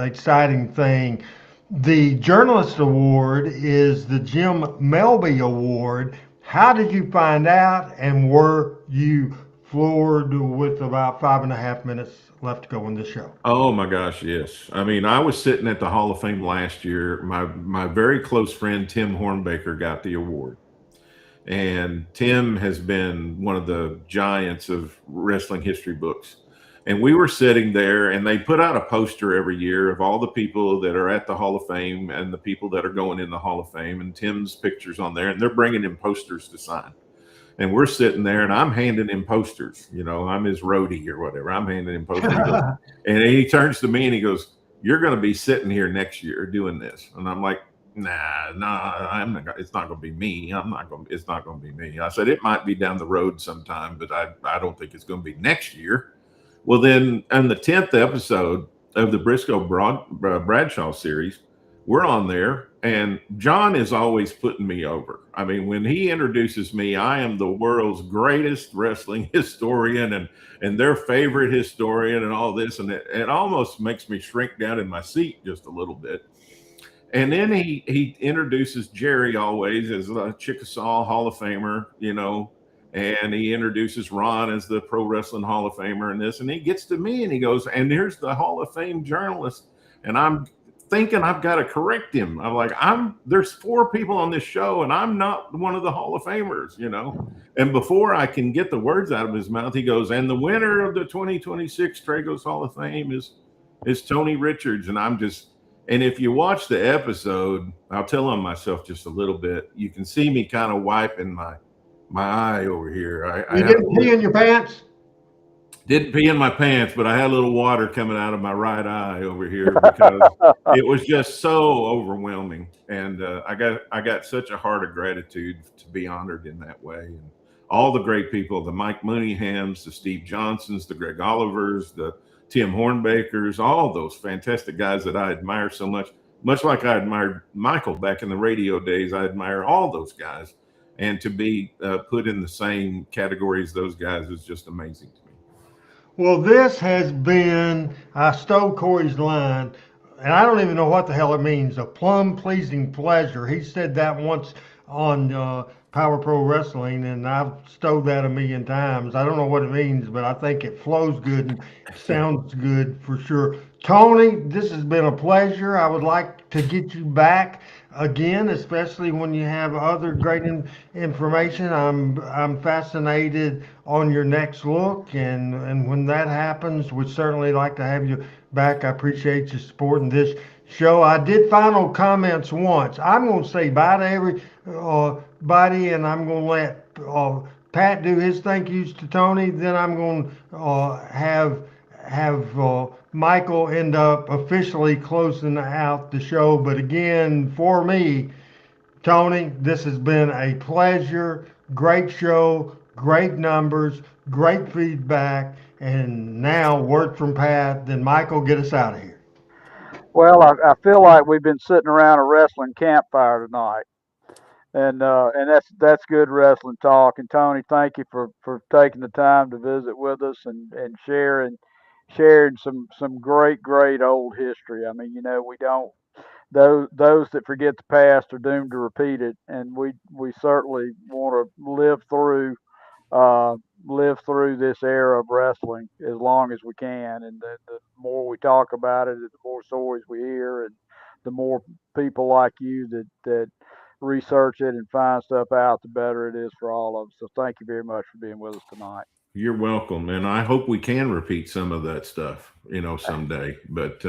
exciting thing. The Journalist Award is the Jim Melby Award. How did you find out, and were you floored with about 5.5 minutes left to go in the show? Oh my gosh, yes. I mean, I was sitting at the Hall of Fame last year. My very close friend Tim Hornbaker got the award. And Tim has been one of the giants of wrestling history books. And we were sitting there, and they put out a poster every year of all the people that are at the Hall of Fame and the people that are going in the Hall of Fame, and Tim's picture's on there, and they're bringing him posters to sign. And we're sitting there, and I'm handing him posters. You know, I'm his roadie or whatever. I'm handing him posters. And he turns to me and he goes, "You're going to be sitting here next year doing this." And I'm like, nah, I'm not, it's not going to be me. It's not going to be me. I said, it might be down the road sometime, but I don't think it's going to be next year. Well, then on the 10th episode of the Briscoe Bradshaw series, we're on there, and John is always putting me over. I mean, when he introduces me, I am the world's greatest wrestling historian and their favorite historian and all this, and it almost makes me shrink down in my seat just a little bit. And then he introduces Jerry always as a Chickasaw Hall of Famer, you know, and he introduces Ron as the Pro Wrestling Hall of Famer and this, and he gets to me and he goes, "And here's the Hall of Fame journalist." And I'm thinking I've got to correct him. I'm like, there's 4 people on this show and I'm not one of the Hall of Famers, you know. And before I can get the words out of his mouth, he goes, "And the winner of the 2026 Tragus Hall of Fame is Tony Richards." And if you watch the episode, I'll tell on myself just a little bit. You can see me kind of wiping my eye over here. You didn't pee in your pants? Didn't pee in my pants, but I had a little water coming out of my right eye over here because it was just so overwhelming. And I got such a heart of gratitude to be honored in that way. And all the great people, the Mike Mooneyhams, the Steve Johnsons, the Greg Olivers, the Tim Hornbakers, all those fantastic guys that I admire so much like I admired Michael back in the radio days. I admire all those guys. And to be put in the same category as those guys is just amazing to me. Well, this has been, I stole Corey's line, and I don't even know what the hell it means, a plum-pleasing pleasure. He said that once on Power Pro Wrestling, and I've stole that a million times. I don't know what it means, but I think it flows good and sounds good for sure. Tony, this has been a pleasure. I would like to get you back again, especially when you have other great information. I'm fascinated on your next look, and when that happens, we'd certainly like to have you back. I appreciate you supporting this show. I did final comments once. I'm going to say bye to everybody, and I'm going to let Pat do his thank yous to Tony, then I'm going to have Michael end up officially closing out the show. But again, for me, Tony, this has been a pleasure. Great show, great numbers, great feedback. And now, word from Pat, then Michael, get us out of here. Well, I feel like we've been sitting around a wrestling campfire tonight, and that's good wrestling talk. And Tony, thank you for taking the time to visit with us and sharing some great old history. I mean, we don't those that forget the past are doomed to repeat it, and we certainly want to live through this era of wrestling as long as we can. And the more we talk about it, the more stories we hear, and the more people like you that research it and find stuff out, the better it is for all of us. So thank you very much for being with us tonight. You're welcome, and I hope we can repeat some of that stuff, someday. But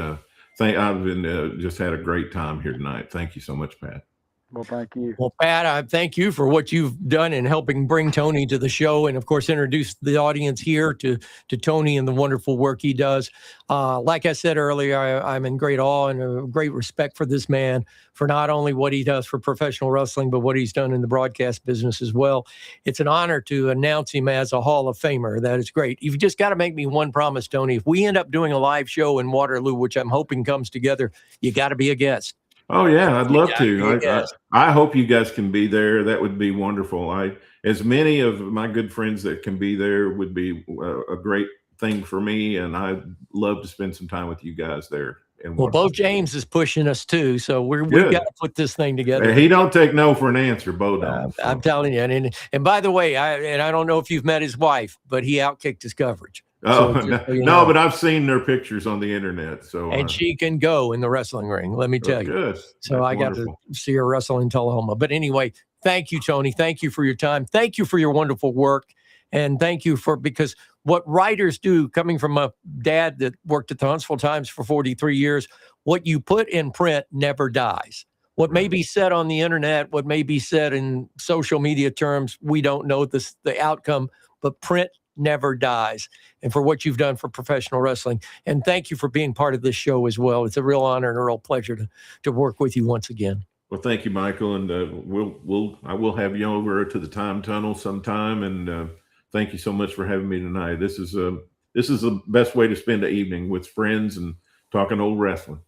I've been just had a great time here tonight. Thank you so much, Pat. Well, thank you. Well, Pat, I thank you for what you've done in helping bring Tony to the show, and of course, introduce the audience here to Tony and the wonderful work he does. Like I said earlier, I'm in great awe and a great respect for this man, for not only what he does for professional wrestling, but what he's done in the broadcast business as well. It's an honor to announce him as a Hall of Famer. That is great. You've just got to make me one promise, Tony. If we end up doing a live show in Waterloo, which I'm hoping comes together, you got to be a guest. Oh yeah, I'd love to. I hope you guys can be there. That would be wonderful. As many of my good friends that can be there would be a great thing for me, and I'd love to spend some time with you guys there. Well, Bo James is pushing us too, so we've got to put this thing together. He don't take no for an answer, Bo don't. I'm telling you, and by the way, I don't know if you've met his wife, but he outkicked his coverage. Oh, no, but I've seen their pictures on the internet. So and she can go in the wrestling ring, let me tell you. Good. So That's I got wonderful. to see her wrestle in Tullahoma. But anyway, thank you, Tony. Thank you for your time. Thank you for your wonderful work. And thank you because what writers do, coming from a dad that worked at the Huntsville Times for 43 years, what you put in print never dies. What may be said on the internet, what may be said in social media terms, we don't know the outcome, but print never dies. And for what you've done for professional wrestling. And thank you for being part of this show as well. It's a real honor and a real pleasure to work with you once again. Well, thank you, Michael. And I will have you over to the time tunnel sometime. And thank you so much for having me tonight. This is the best way to spend the evening with friends and talking old wrestling.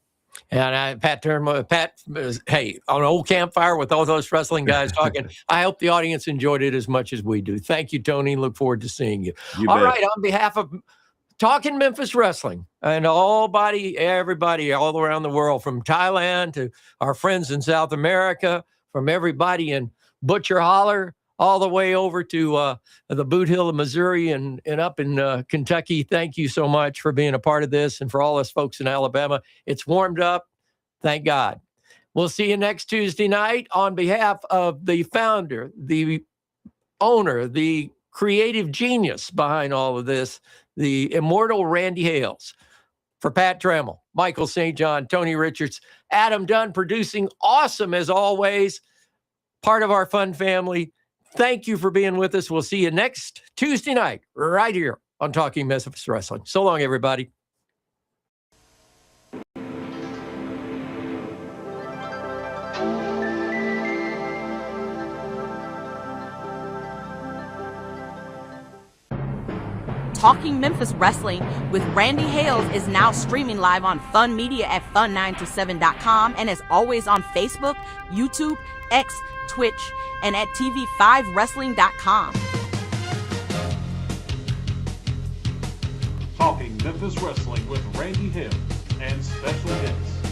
And Pat, hey, on an old campfire with all those wrestling guys talking, I hope the audience enjoyed it as much as we do. Thank you, Tony. Look forward to seeing you. All right, on behalf of Talking Memphis Wrestling and everybody all around the world, from Thailand to our friends in South America, from everybody in Butcher Holler, all the way over to the Boot Hill of Missouri and up in Kentucky. Thank you so much for being a part of this, and for all us folks in Alabama. It's warmed up. Thank God. We'll see you next Tuesday night. On behalf of the founder, the owner, the creative genius behind all of this, the immortal Randy Hales. For Pat Trammell, Michael St. John, Tony Richards, Adam Dunn producing, awesome as always, part of our fun family. Thank you for being with us. We'll see you next Tuesday night right here on Talking Memphis Wrestling. So long, everybody. Talking Memphis Wrestling with Randy Hales is now streaming live on Fun Media at fun927.com, and is always on Facebook, YouTube, X, Twitch, and at tv5wrestling.com. Talking Memphis Wrestling with Randy Hill and special guests.